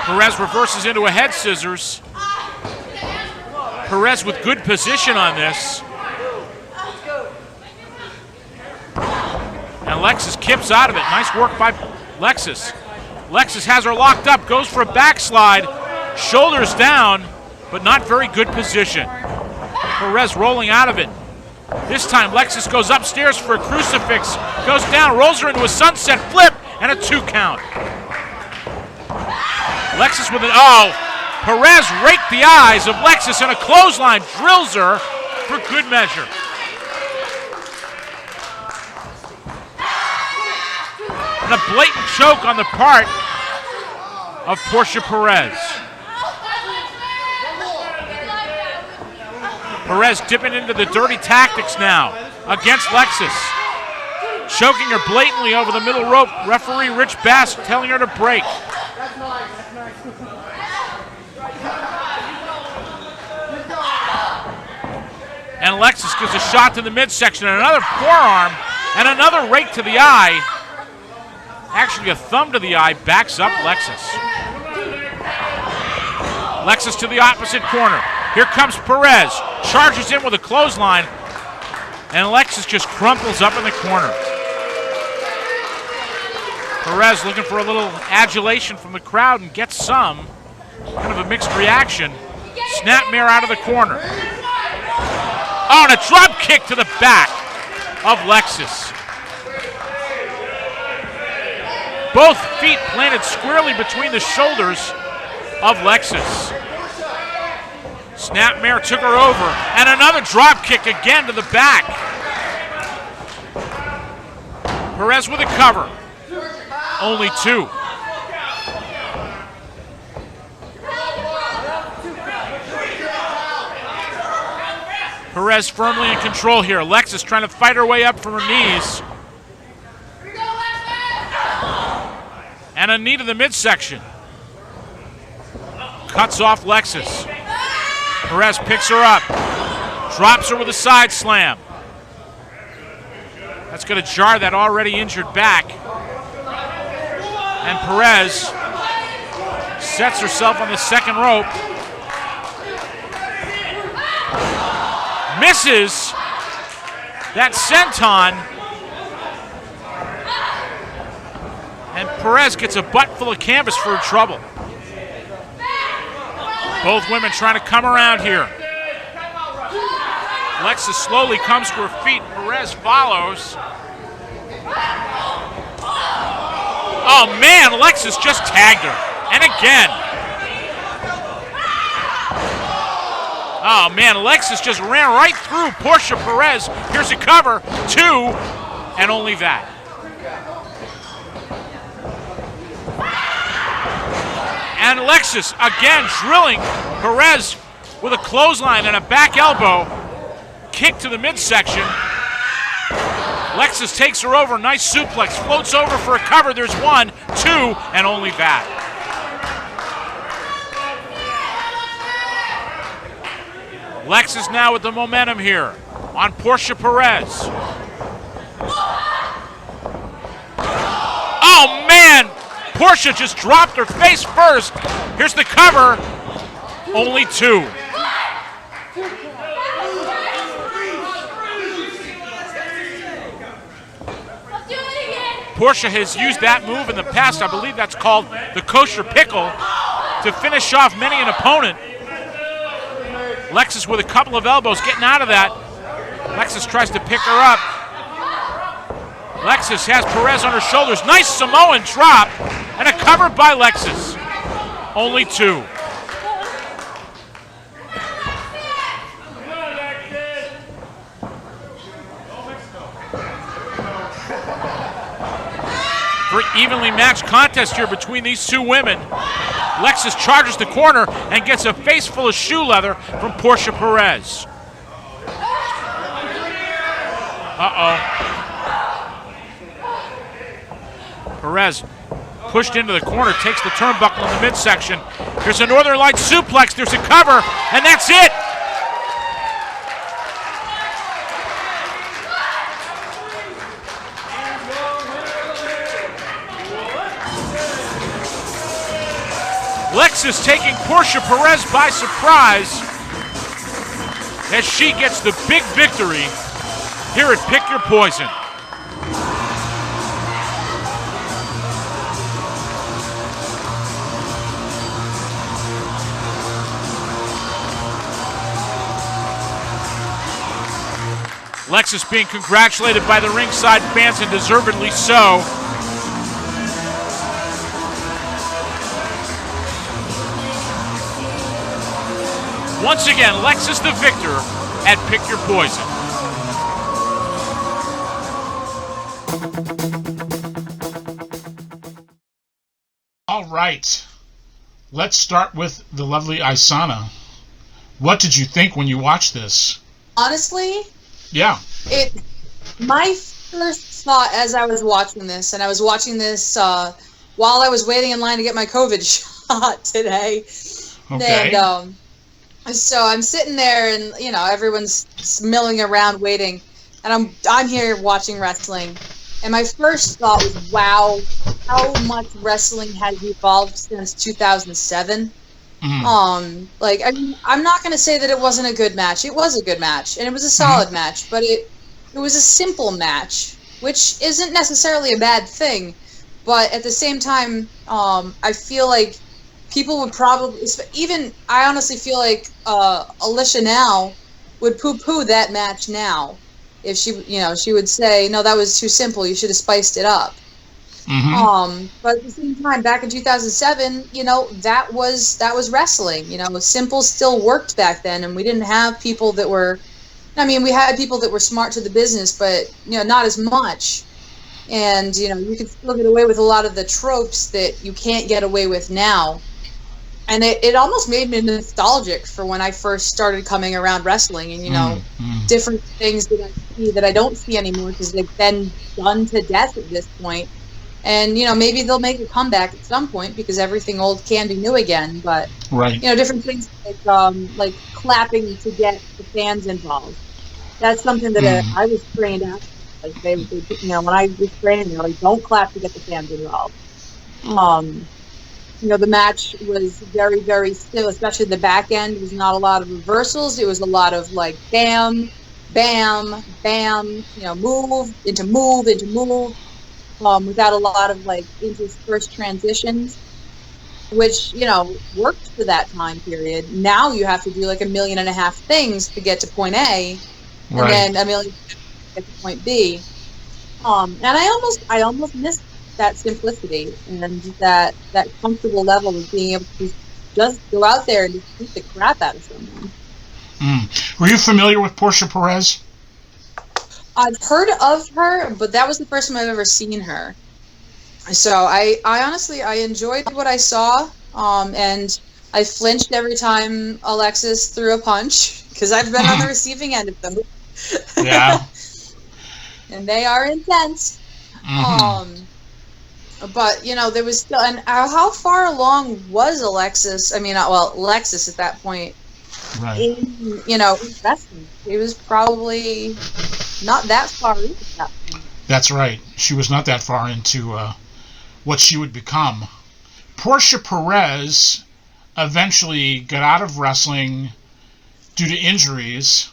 Perez reverses into a head scissors. Perez with good position on this. And Lexis kips out of it. Nice work by Lexis. Lexis has her locked up, goes for a backslide. Shoulders down, but not very good position. Perez rolling out of it. This time Lexis goes upstairs for a crucifix. Goes down, rolls her into a sunset flip, and a 2 count. Lexis with Perez raked the eyes of Lexis, and a clothesline drills her for good measure. And a blatant choke on the part of Portia Perez. Perez dipping into the dirty tactics now against Lexis. Choking her blatantly over the middle rope. Referee Rich Bass telling her to break. And Alexis gives a shot to the midsection, and another forearm, and another rake to the eye. Actually, a thumb to the eye backs up Alexis. Alexis to the opposite corner. Here comes Perez. Charges in with a clothesline, and Alexis just crumples up in the corner. Perez looking for a little adulation from the crowd and gets some. Kind of a mixed reaction. Snapmare out of the corner. Oh, and a drop kick to the back of Lexis. Both feet planted squarely between the shoulders of Lexis. Snapmare took her over, and another drop kick again to the back. Perez with a cover. Only 2. Perez firmly in control here. Alexis trying to fight her way up from her knees. And a knee to the midsection. Cuts off Lexis. Perez picks her up. Drops her with a side slam. That's going to jar that already injured back. And Perez sets herself on the second rope. Misses that senton. And Perez gets a butt full of canvas for her trouble. Both women trying to come around here. Alexis slowly comes to her feet. Perez follows. Oh man, Alexis just tagged her. And again. Oh man, Alexis just ran right through Portia Perez. Here's a cover. 2, and only that. And Alexis again drilling Perez with a clothesline and a back elbow. Kick to the midsection. Alexis takes her over. Nice suplex. Floats over for a cover. There's 1, 2, and only that. Alexis now with the momentum here on Portia Perez. Oh man! Portia just dropped her face first. Here's the cover. Only 2. Portia has used that move in the past. I believe that's called the kosher pickle to finish off many an opponent. Alexis with a couple of elbows getting out of that. Alexis tries to pick her up. Alexis has Perez on her shoulders. Nice Samoan drop and a cover by Alexis. Only 2. For evenly matched contest here between these two women. Alexis charges the corner and gets a face full of shoe leather from Portia Perez. Perez pushed into the corner, takes the turnbuckle in the midsection. There's a Northern Lights suplex, there's a cover, and that's it! Alexis taking Portia Perez by surprise as she gets the big victory here at Pick Your Poison. Alexis being congratulated by the ringside fans, and deservedly so. Once again, Alexis the victor at Pick Your Poison. All right. Let's start with the lovely Isana. What did you think when you watched this? Honestly, Yeah. My first thought as I was watching this, and I was watching this while I was waiting in line to get my COVID shot today. Okay. And So I'm sitting there, and everyone's milling around waiting, and I'm here watching wrestling, and my first thought was, wow, how much wrestling has evolved since 2007. I'm not going to say that it wasn't a good match. It was a good match, and it was a solid match, but it was a simple match, which isn't necessarily a bad thing. But at the same time, I feel like people would probably, I honestly feel like Alicia now would poo-poo that match now. If she would say, no, that was too simple, you should have spiced it up. But at the same time, back in 2007, that was wrestling. Simple still worked back then, and we didn't have people that were, we had people that were smart to the business, but, not as much. And, you could still get away with a lot of the tropes that you can't get away with now. And it almost made me nostalgic for when I first started coming around wrestling, and, different things that I see that I don't see anymore because they've been done to death at this point. And, maybe they'll make a comeback at some point because everything old can be new again. But, right. Different things like clapping to get the fans involved. That's something that I was trained at. Like they when I was training, like, don't clap to get the fans involved. The match was very, very still, especially the back end. There was not a lot of reversals. It was a lot of like bam, bam, bam, move into move into move, without a lot of like interspersed transitions, which, worked for that time period. Now you have to do like 1.5 million things to get to point A, and then 1 million to get to point B. And I almost missed that simplicity and that comfortable level of being able to just go out there and just beat the crap out of someone. Were you familiar with Portia Perez? I've heard of her, but that was the first time I've ever seen her. So I honestly, I enjoyed what I saw, and I flinched every time Alexis threw a punch, because I've been on the receiving end of them. Yeah. And they are intense. But, there was still, and how far along was Alexis? Alexis at that point, right. in wrestling. It was probably not that far into that point. That's right. She was not that far into what she would become. Portia Perez eventually got out of wrestling due to injuries.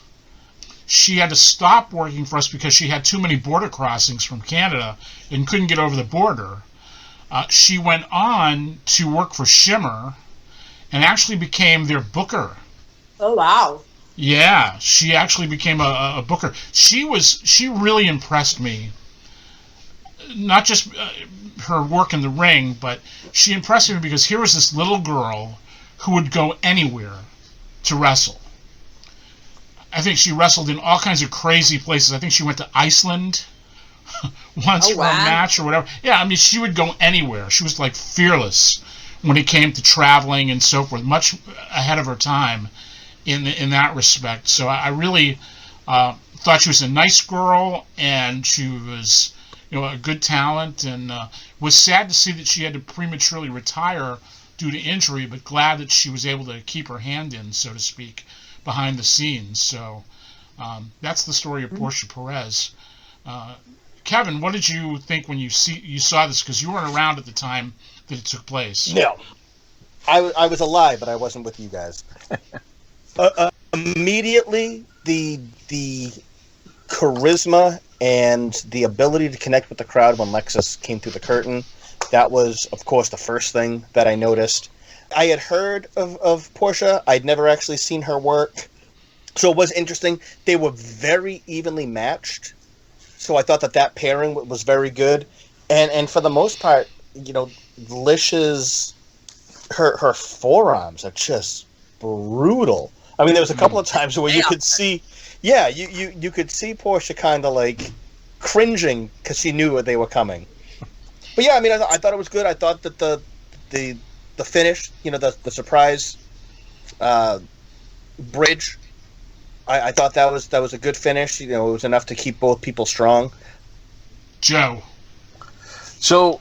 She had to stop working for us because she had too many border crossings from Canada and couldn't get over the border. She went on to work for Shimmer and actually became their booker. Oh, wow. Yeah, she actually became a booker. She really impressed me. Not just her work in the ring, but she impressed me because here was this little girl who would go anywhere to wrestle. I think she wrestled in all kinds of crazy places. I think she went to Iceland once for a match or whatever. Yeah, she would go anywhere. She was like fearless when it came to traveling and so forth, much ahead of her time in that respect. So I really thought she was a nice girl, and she was a good talent, and was sad to see that she had to prematurely retire due to injury, but glad that she was able to keep her hand in, so to speak, behind the scenes. So that's the story of Portia Perez. Kevin, what did you think when you saw this? Because you weren't around at the time that it took place. No, I was alive, but I wasn't with you guys. Immediately, the charisma and the ability to connect with the crowd when Lexus came through the curtain, that was, of course, the first thing that I noticed. I had heard of Portia. I'd never actually seen her work. So it was interesting. They were very evenly matched. So I thought that pairing was very good. And for the most part, Lish's, her forearms are just brutal. There was a couple of times where you could see, you could see Portia kind of like cringing because she knew they were coming. But yeah, I thought it was good. I thought that the finish, the surprise bridge, I thought that was a good finish. It was enough to keep both people strong. Joe. So,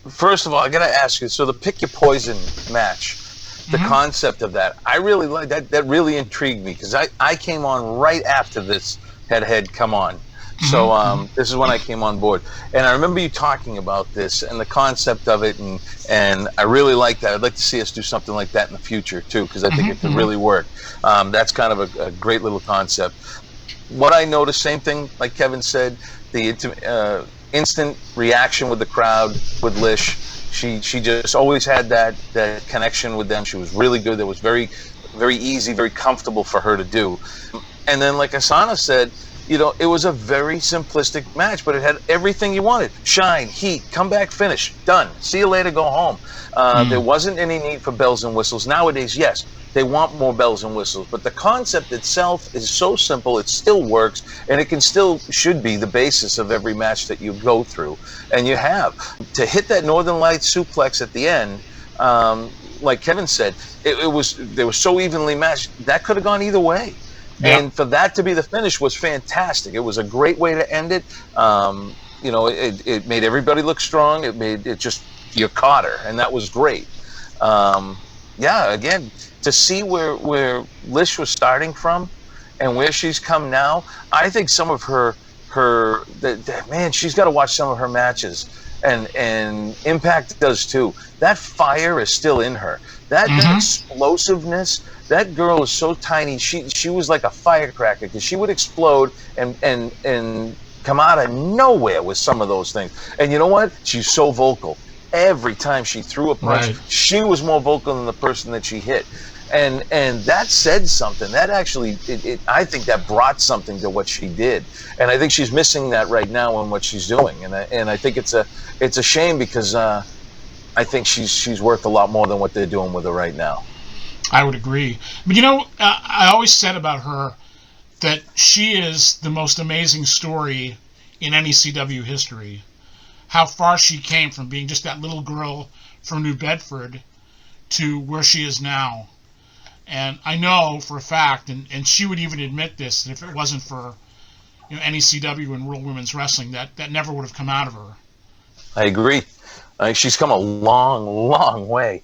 first of all, I got to ask you. So the Pick Your Poison match. the concept of that. I really like that. That really intrigued me because I came on right after this had come on. So this is when I came on board, and I remember you talking about this and the concept of it, and I really like that. I'd like to see us do something like that in the future too, because I think it could really work. That's kind of a great little concept. What I noticed, same thing like Kevin said, the instant reaction with the crowd with Lish. She just always had that connection with them. She was really good. That was very, very easy, very comfortable for her to do. And then, like Isana said, you know, it was a very simplistic match, but it had everything you wanted. Shine, heat, come back, finish, done. See you later, go home. There wasn't any need for bells and whistles. Nowadays, yes, they want more bells and whistles, but the concept itself is so simple, it still works, and it should be the basis of every match that you go through. And you have. To hit that Northern Lights suplex at the end, like Kevin said, they were so evenly matched, that could have gone either way. Yeah. And for that to be the finish was fantastic. It was a great way to end it. You know, it made everybody look strong. You caught her, and that was great. Yeah, again, to see where Lish was starting from and where she's come now, I think some of man, she's got to watch some of her matches, and Impact does too. That fire is still in her. That explosiveness. That girl is so tiny. She was like a firecracker because she would explode and come out of nowhere with some of those things. And you know what? She's so vocal. Every time she threw a punch, she was more vocal than the person that she hit. And that said something. That actually, I think that brought something to what she did. And I think she's missing that right now in what she's doing. And I think it's a shame because I think she's worth a lot more than what they're doing with her right now. I would agree. But, you know, I always said about her that she is the most amazing story in NECW history. How far she came from being just that little girl from New Bedford to where she is now. And I know for a fact, and she would even admit this, that if it wasn't for NECW and World Women's Wrestling, that never would have come out of her. I agree. She's come a long, long way.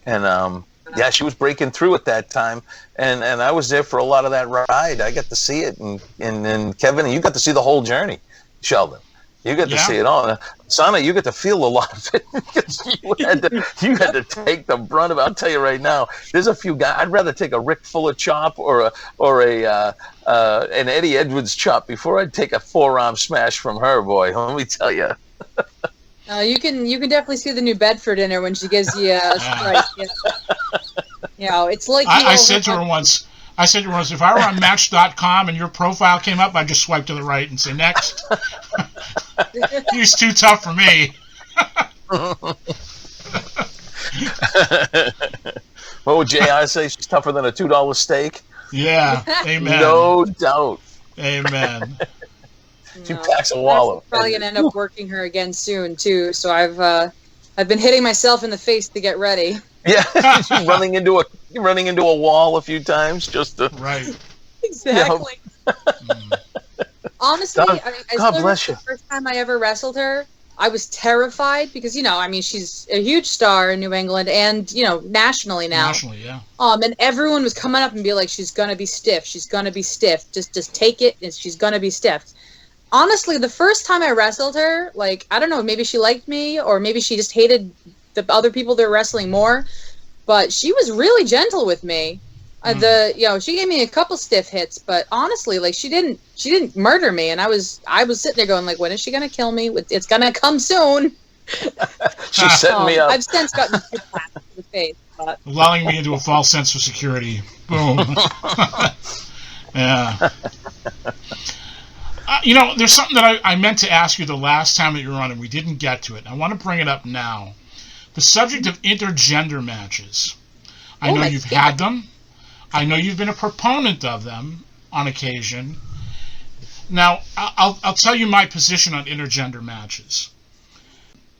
And yeah, she was breaking through at that time, and I was there for a lot of that ride. I got to see it, and Kevin, you got to see the whole journey. Sheldon, you got to see it all. Sana, you get to feel a lot of it because you had to take the brunt of it. I'll tell you right now, there's a few guys. I'd rather take a Rick Fuller chop or an Eddie Edwards chop before I'd take a forearm smash from her. Boy, let me tell you. You can definitely see the New Bedford in her when she gives you a strike. You know, it's like I said to her once, if I were on Match.com and your profile came up, I'd just swipe to the right and say next. He's too tough for me. What would JR say? She's tougher than a $2 steak? Yeah, amen. No doubt. Amen. She packs a wallop. I'm probably gonna end up working her again soon too. So I've been hitting myself in the face to get ready. Yeah, running into a wall a few times just to Exactly. Honestly, God bless you. The first time I ever wrestled her, I was terrified because she's a huge star in New England and nationally now. Nationally, yeah. And everyone was coming up and be like, "She's gonna be stiff. She's gonna be stiff. Just take it. And she's gonna be stiff." Honestly, the first time I wrestled her, like, I don't know, maybe she liked me or maybe she just hated the other people that were wrestling more, but she was really gentle with me. She gave me a couple stiff hits, but honestly, like, she didn't murder me, and I was sitting there going, like, when is she gonna kill me? It's gonna come soon. She's setting me up. I've since gotten two slaps to the face, but lulling me into a false sense of security. Boom. Yeah. There's something that I meant to ask you the last time that you were on, and we didn't get to it. I want to bring it up now. The subject of intergender matches. I know you've had them. I know you've been a proponent of them on occasion. Now, I'll tell you my position on intergender matches.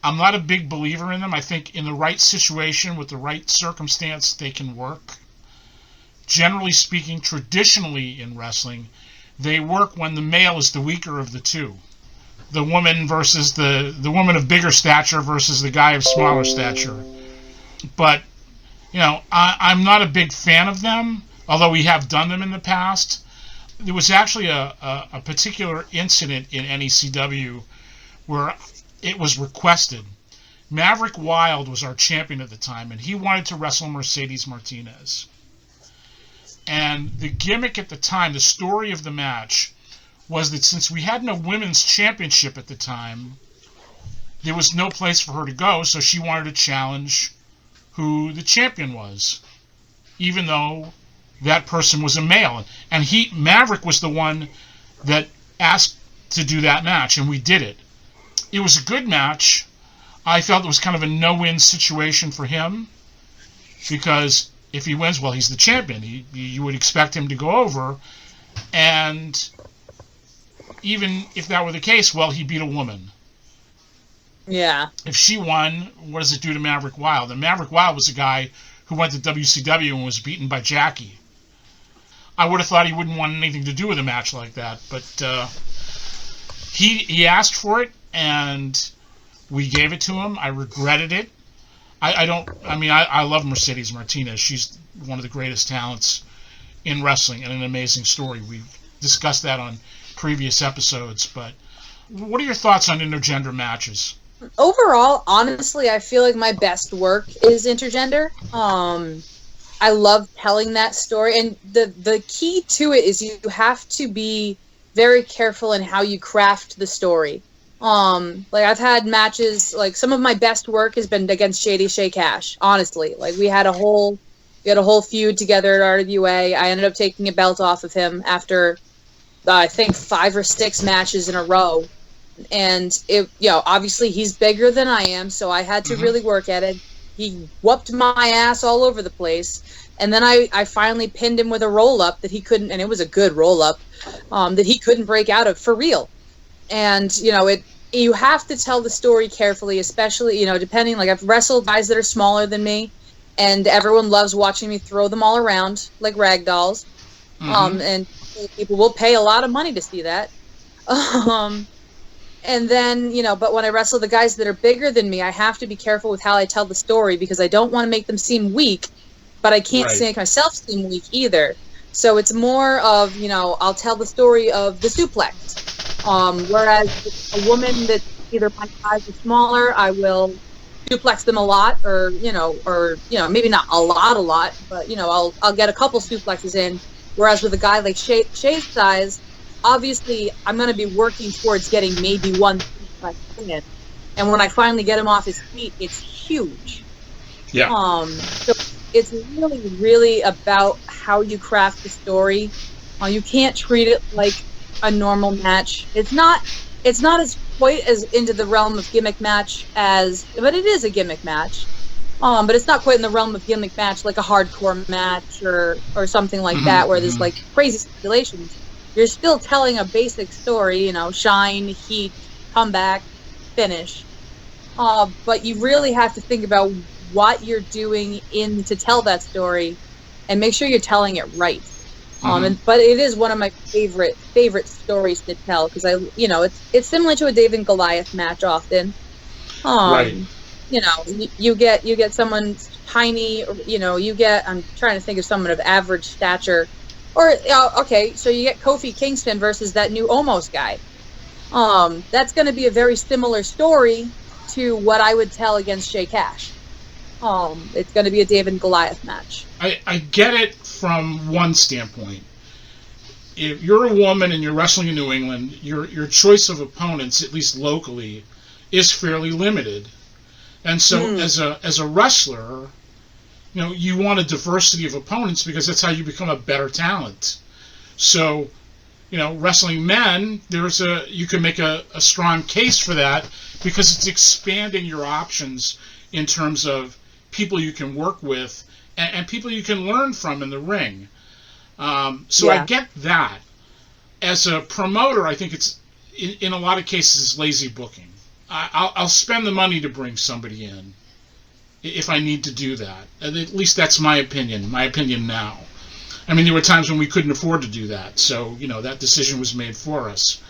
I'm not a big believer in them. I think in the right situation, with the right circumstance, they can work. Generally speaking, traditionally in wrestling, they work when the male is the weaker of the two. The woman versus the woman of bigger stature versus the guy of smaller stature. But I'm not a big fan of them, although we have done them in the past. There was actually a particular incident in NECW where it was requested. Maverick Wild was our champion at the time, and he wanted to wrestle Mercedes Martinez. And the gimmick at the time, the story of the match, was that since we had no women's championship at the time, there was no place for her to go, so she wanted to challenge who the champion was, even though that person was a male. And Maverick was the one that asked to do that match, and we did it. It was a good match. I felt it was kind of a no-win situation for him, because if he wins, well, he's the champion. You would expect him to go over, and even if that were the case, well, he beat a woman. Yeah. If she won, what does it do to Maverick Wild? And Maverick Wild was a guy who went to WCW and was beaten by Jackie. I would have thought he wouldn't want anything to do with a match like that, but he asked for it, and we gave it to him. I regretted it. I love Mercedes Martinez. She's one of the greatest talents in wrestling and an amazing story. We've discussed that on previous episodes, but what are your thoughts on intergender matches? Overall, honestly, I feel like my best work is intergender. I love telling that story, and the key to it is you have to be very careful in how you craft the story. Like I've had matches, like some of my best work has been against Shady Shay Cash, honestly. Like we had a whole feud together at RWA. I ended up taking a belt off of him after I think 5 or 6 matches in a row. And obviously he's bigger than I am, so I had to really work at it. He whooped my ass all over the place. And then I finally pinned him with a roll-up that he couldn't, and it was a good roll-up, that he couldn't break out of for real. And, you have to tell the story carefully, especially, depending, like I've wrestled guys that are smaller than me, and everyone loves watching me throw them all around like rag dolls. And people will pay a lot of money to see that. And then, but when I wrestle the guys that are bigger than me, I have to be careful with how I tell the story, because I don't want to make them seem weak, but I can't make myself seem weak either. So it's more of, I'll tell the story of the suplex. Whereas a woman that's either my size or smaller, I will suplex them a lot, or maybe not a lot, but I'll get a couple suplexes in. Whereas with a guy like Shay's size, obviously I'm going to be working towards getting maybe one suplex in, and when I finally get him off his feet, it's huge. Yeah. So it's really, really about how you craft the story. You can't treat it like a normal match. It's not as quite as into the realm of gimmick match but it is a gimmick match. But it's not quite in the realm of gimmick match like a hardcore match or something like that, where there's like crazy stipulations. You're still telling a basic story, shine, heat, comeback, finish. But you really have to think about what you're doing to tell that story, and make sure you're telling it right. But it is one of my favorite stories to tell, because it's similar to a David and Goliath match often. You get someone tiny, I'm trying to think of someone of average stature, or so you get Kofi Kingston versus that new Omos guy. That's going to be a very similar story to what I would tell against Shay Cash. It's going to be a David and Goliath match. I get it from one standpoint. If you're a woman and you're wrestling in New England, your choice of opponents, at least locally, is fairly limited. And so as a wrestler, you want a diversity of opponents, because that's how you become a better talent. So, wrestling men, you can make a strong case for that, because it's expanding your options in terms of people you can work with and people you can learn from in the ring. I get that. As a promoter, I think it's, in a lot of cases, it's lazy booking. I'll spend the money to bring somebody in if I need to do that. At least that's my opinion now. I mean, there were times when we couldn't afford to do that, so, that decision was made for us.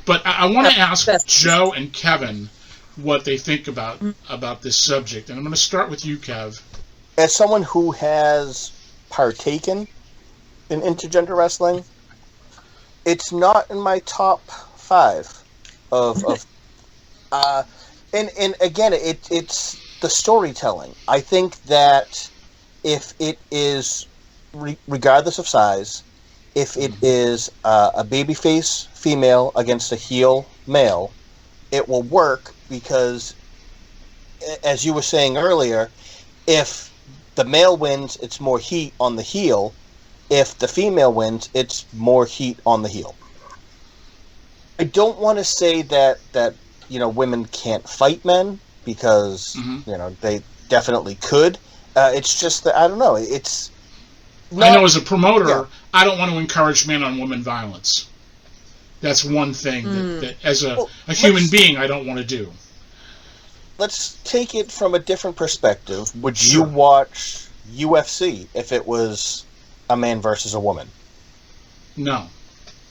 But I want to ask Joe and Kevin what they think about this subject. And I'm going to start with you, Kev. as someone who has partaken in intergender wrestling, it's not in my top 5 of and again, it's the storytelling. I think that if it is, regardless of size, if it is a babyface female against a heel male, it will work because, as you were saying earlier, if the male wins, it's more heat on the heel. If the female wins, it's more heat on the heel. I don't want to say that women can't fight men, because they definitely could. It's just that I don't know. It's not, I know as a promoter, yeah. I don't want to encourage man-on-woman violence. That's one thing that as a human being, I don't want to do. Let's take it from a different perspective. Would you watch UFC if it was a man versus a woman? No.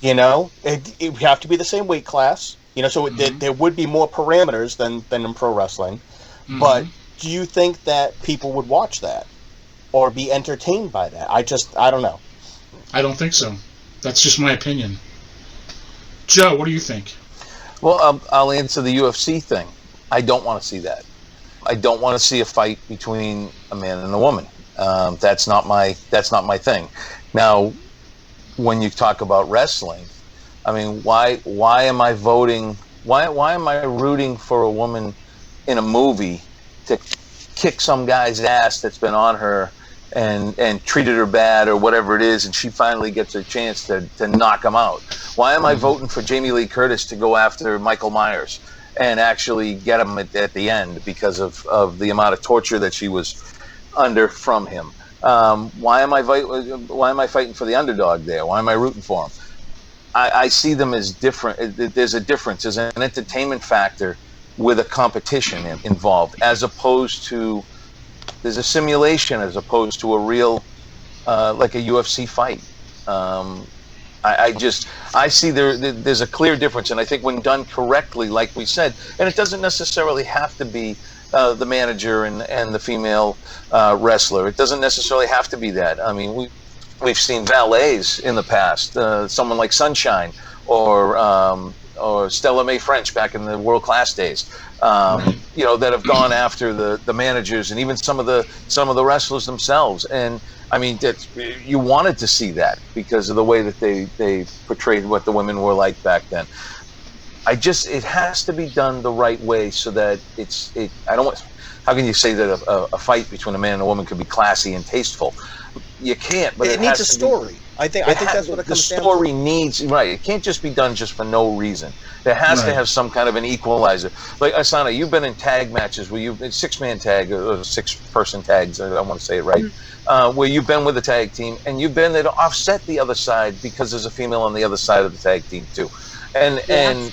It would have to be the same weight class. So there would be more parameters than in pro wrestling. Mm-hmm. But do you think that people would watch that or be entertained by that? I don't know. I don't think so. That's just my opinion. Joe, what do you think? Well, I'll answer the UFC thing. I don't want to see that. I don't want to see a fight between a man and a woman. That's not my thing. Now, when you talk about wrestling, I mean, why am I voting? Why am I rooting for a woman in a movie to kick some guy's ass that's been on her and treated her bad or whatever it is, and she finally gets her chance to knock him out? Why am I voting for Jamie Lee Curtis to go after Michael Myers and actually get him at the end because of the amount of torture that she was under from him? Why am I fighting for the underdog there? Why am I rooting for him? I see them as different. There's a difference. There's an entertainment factor with a competition involved, as opposed to there's a simulation as opposed to a real like a UFC fight. I see there's a clear difference, and I think when done correctly, like we said, and it doesn't necessarily have to be the manager and the female wrestler. It doesn't necessarily have to be that. I mean, we've seen valets in the past, someone like Sunshine or Stella Mae French back in the world class days, that have gone after the managers and even some of the wrestlers themselves. And I mean, you wanted to see that because of the way that they portrayed what the women were like back then. It has to be done the right way so that how can you say that a fight between a man and a woman could be classy and tasteful? You can't, but it needs a story. I think that's what it comes down to. The story needs, right. It can't just be done just for no reason. There has to have some kind of an equalizer. Like, Isana, you've been in tag matches where you've been 6-man tag or 6-person tags, I want to say it right, where you've been with a tag team and you've been there to offset the other side because there's a female on the other side of the tag team too. And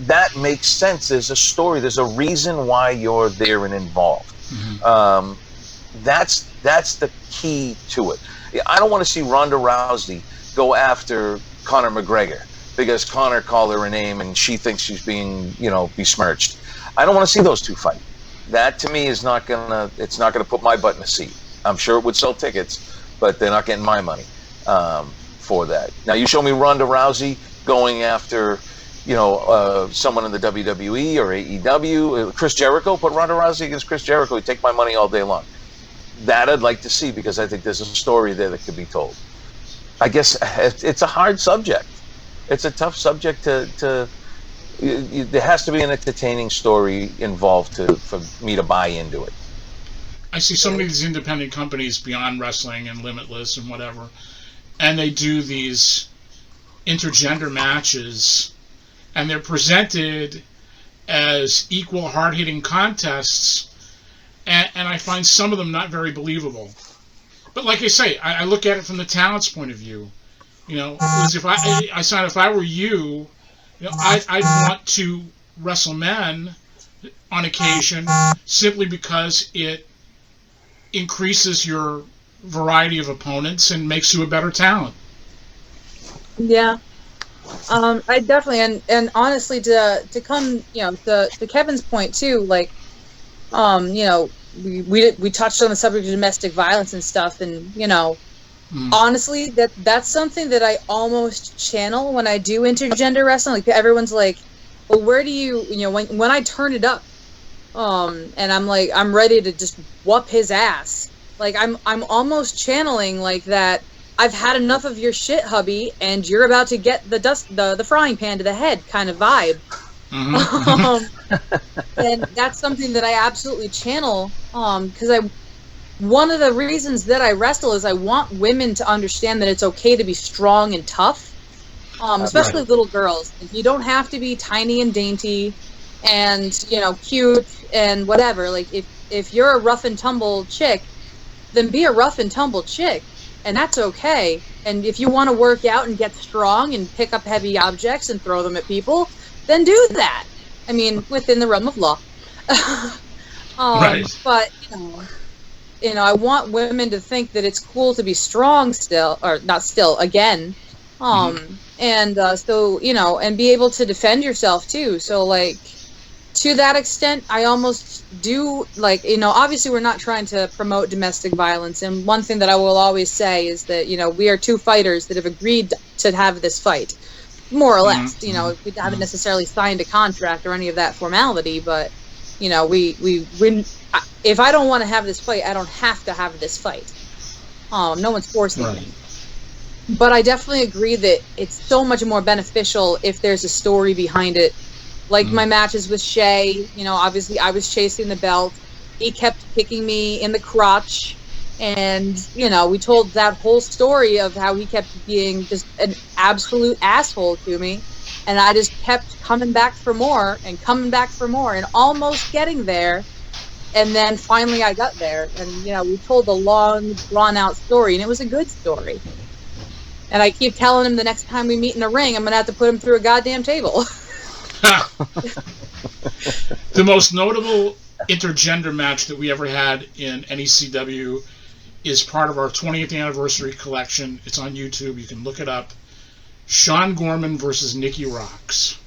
that makes sense. There's a story. There's a reason why you're there and involved. Mm-hmm. That's the key to it. I don't want to see Ronda Rousey go after Conor McGregor because Conor called her a name and she thinks she's being, besmirched. I don't want to see those two fight. That to me is not gonna put my butt in a seat. I'm sure it would sell tickets, but they're not getting my money for that. Now you show me Ronda Rousey going after, someone in the WWE or AEW, Chris Jericho, put Ronda Rousey against Chris Jericho, he'd take my money all day long. That I'd like to see because I think there's a story there that could be told. I guess it's a hard subject. It's a tough subject to there has to be an entertaining story involved for me to buy into it. I see some of these independent companies beyond wrestling and Limitless and whatever, and they do these intergender matches, and they're presented as equal hard-hitting contests. And I find some of them not very believable. But like I say, I look at it from the talent's point of view. Because if I were you, I'd want to wrestle men on occasion simply because it increases your variety of opponents and makes you a better talent. Yeah. I definitely, and honestly, to come, to Kevin's point too, like, we touched on the subject of domestic violence and stuff, and honestly, that's something that I almost channel when I do intergender wrestling. Like, everyone's like, well, where do you when I turn it up, and I'm like, I'm ready to just whoop his ass. Like, I'm almost channeling like that. I've had enough of your shit, hubby, and you're about to get the frying pan to the head kind of vibe. And that's something that I absolutely channel, because one of the reasons that I wrestle is I want women to understand that it's okay to be strong and tough, especially little girls. You don't have to be tiny and dainty and cute and whatever. Like, if you're a rough and tumble chick, then be a rough and tumble chick, and that's okay. And if you want to work out and get strong and pick up heavy objects and throw them at people, then do that. I mean, within the realm of law. Right. But I want women to think that it's cool to be strong still, or not still, again. And so and be able to defend yourself too. So, like, to that extent, I almost do, like, obviously we're not trying to promote domestic violence. And one thing that I will always say is that, we are two fighters that have agreed to have this fight, more or less. We haven't necessarily signed a contract or any of that formality, but, if I don't want to have this fight, I don't have to have this fight. No one's forcing me. But I definitely agree that it's so much more beneficial if there's a story behind it. Like my matches with Shay, obviously I was chasing the belt. He kept kicking me in the crotch. And, we told that whole story of how he kept being just an absolute asshole to me. And I just kept coming back for more and almost getting there. And then finally I got there. And, we told a long, drawn-out story, and it was a good story. And I keep telling him the next time we meet in a ring, I'm going to have to put him through a goddamn table. The most notable intergender match that we ever had in NECW is part of our 20th anniversary collection. It's on YouTube. You can look it up. Sean Gorman versus Nikki Rocks.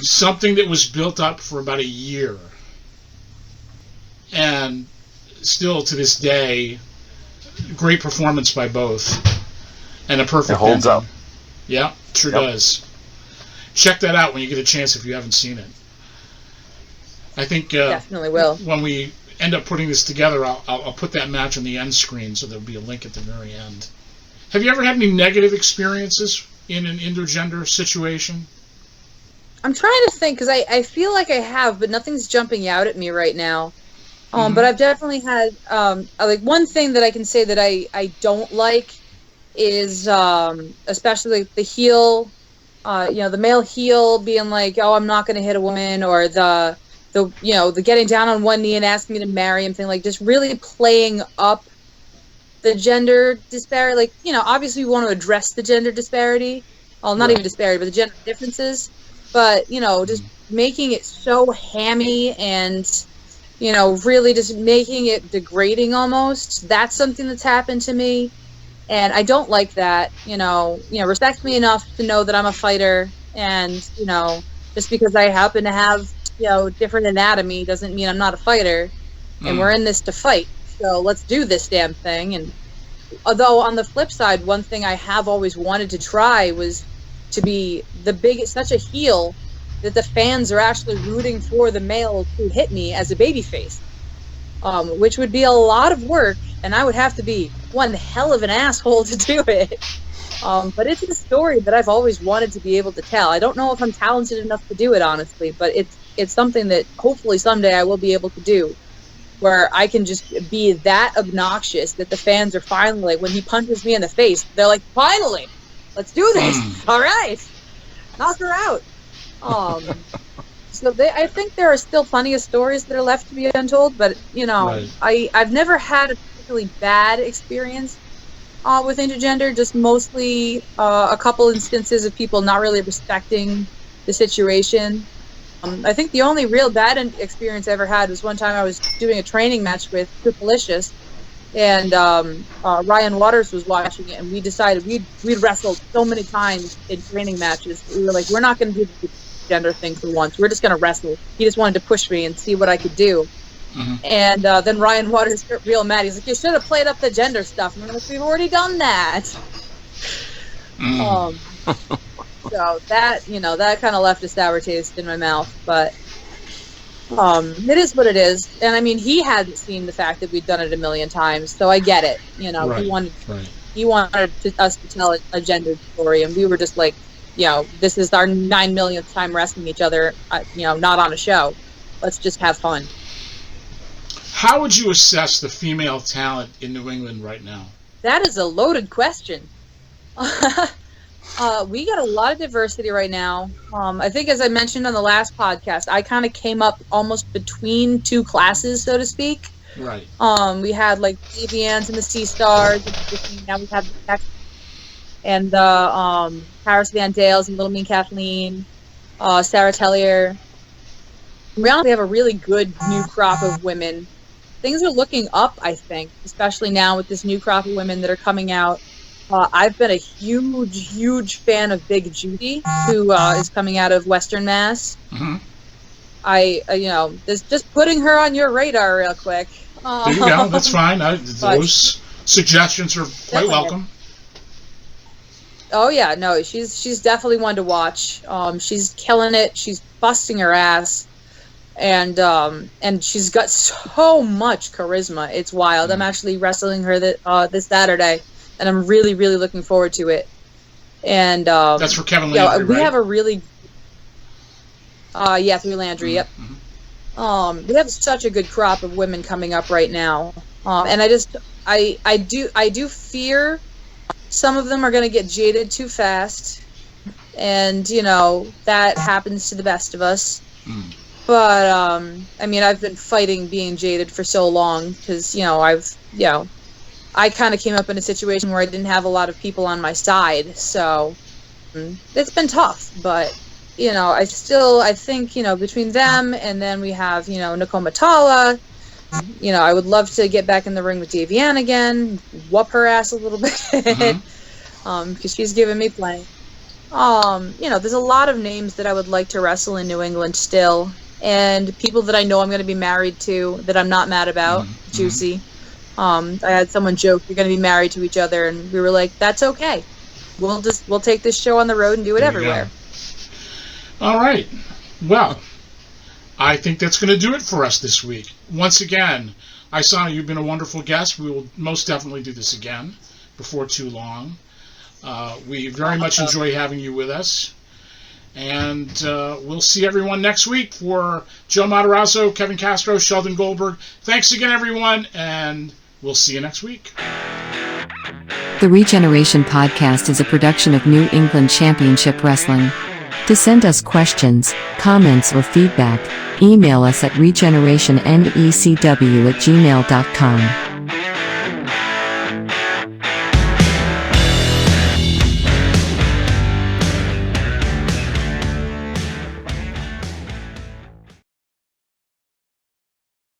Something that was built up for about a year. And still to this day, great performance by both. And a perfect It holds ending. up. Yeah, sure does. Check that out when you get a chance if you haven't seen it. I think definitely will. When we end up putting this together, I'll put that match on the end screen, so there'll be a link at the very end. Have you ever had any negative experiences in an intergender situation? I'm trying to think, because I feel like I have, but nothing's jumping out at me right now. But I've definitely had, like, one thing that I can say that I don't like is, especially like the heel, the male heel being like, oh, I'm not going to hit a woman, or the getting down on one knee and asking me to marry him thing, like, just really playing up the gender disparity. Like, obviously we want to address the gender disparity. Well, not even disparity, but the gender differences. But, just making it so hammy and, really just making it degrading almost. That's something that's happened to me. And I don't like that. Respect me enough to know that I'm a fighter. And, just because I happen to have, different anatomy doesn't mean I'm not a fighter. And we're in this to fight. So let's do this damn thing. And although on the flip side, one thing I have always wanted to try was to be such a heel that the fans are actually rooting for the male who hit me as a babyface, which would be a lot of work, and I would have to be one hell of an asshole to do it. But it's a story that I've always wanted to be able to tell. I don't know if I'm talented enough to do it, honestly, but it's something that hopefully someday I will be able to do, where I can just be that obnoxious that the fans are finally, like, when he punches me in the face, they're like, finally, let's do this. All right, knock her out. So I think there are still plenty of stories that are left to be untold, but I've never had a particularly bad experience with intergender, just mostly a couple instances of people not really respecting the situation. I think the only real bad experience I ever had was one time I was doing a training match with Suplex, and Ryan Waters was watching it, and we decided we'd wrestled so many times in training matches. We were like, we're not going to do the gender thing for once. We're just going to wrestle. He just wanted to push me and see what I could do. And then Ryan Waters got real mad. He's like, you should have played up the gender stuff. And I'm like, we've already done that. So that, that kind of left a sour taste in my mouth. But it is what it is. And I mean, he hadn't seen the fact that we'd done it a million times, so I get it. He wanted us to tell a gendered story, and we were just like, this is our 9 millionth time wrestling each other, not on a show. Let's just have fun. How would you assess the female talent in New England right now? That is a loaded question. We got a lot of diversity right now. I think, as I mentioned on the last podcast, I kind of came up almost between two classes, so to speak. Right. We had like the Deviants and the Sea Stars. Now we have the Tex and the Paris Van Dales and Little Mean Kathleen, Sarah Tellier. We honestly have a really good new crop of women. Things are looking up, I think, especially now with this new crop of women that are coming out. I've been a huge fan of Big Judy, who is coming out of Western Mass. Just putting her on your radar real quick. There you go. That's fine. Those suggestions are quite welcome. Oh yeah, no, she's definitely one to watch. She's killing it. She's busting her ass, and she's got so much charisma. It's wild. I'm actually wrestling her this Saturday, and I'm really looking forward to it. And that's for Kevin Landry, we right? have a really through Landry. Yep. We have such a good crop of women coming up right now, and I do fear some of them are going to get jaded too fast, and that happens to the best of us. But I mean, I've been fighting being jaded for so long because I kind of came up in a situation where I didn't have a lot of people on my side, so it's been tough. But I think between them and then we have Nicole Matala. I would love to get back in the ring with Davian again, whoop her ass a little bit, because she's given me plenty. There's a lot of names that I would like to wrestle in New England still, and people that I know I'm going to be married to that I'm not mad about. Juicy. I had someone joke, "You're going to be married to each other," and we were like, "That's okay. We'll take this show on the road and do it everywhere." All right. Well, I think that's going to do it for us this week. Once again, Isana, you've been a wonderful guest. We will most definitely do this again before too long. We very much enjoy having you with us. And we'll see everyone next week. For Joe Matarazzo, Kevin Castro, Sheldon Goldberg, thanks again, everyone, and we'll see you next week. The Regeneration Podcast is a production of New England Championship Wrestling. To send us questions, comments, or feedback, email us at regenerationnecw@gmail.com.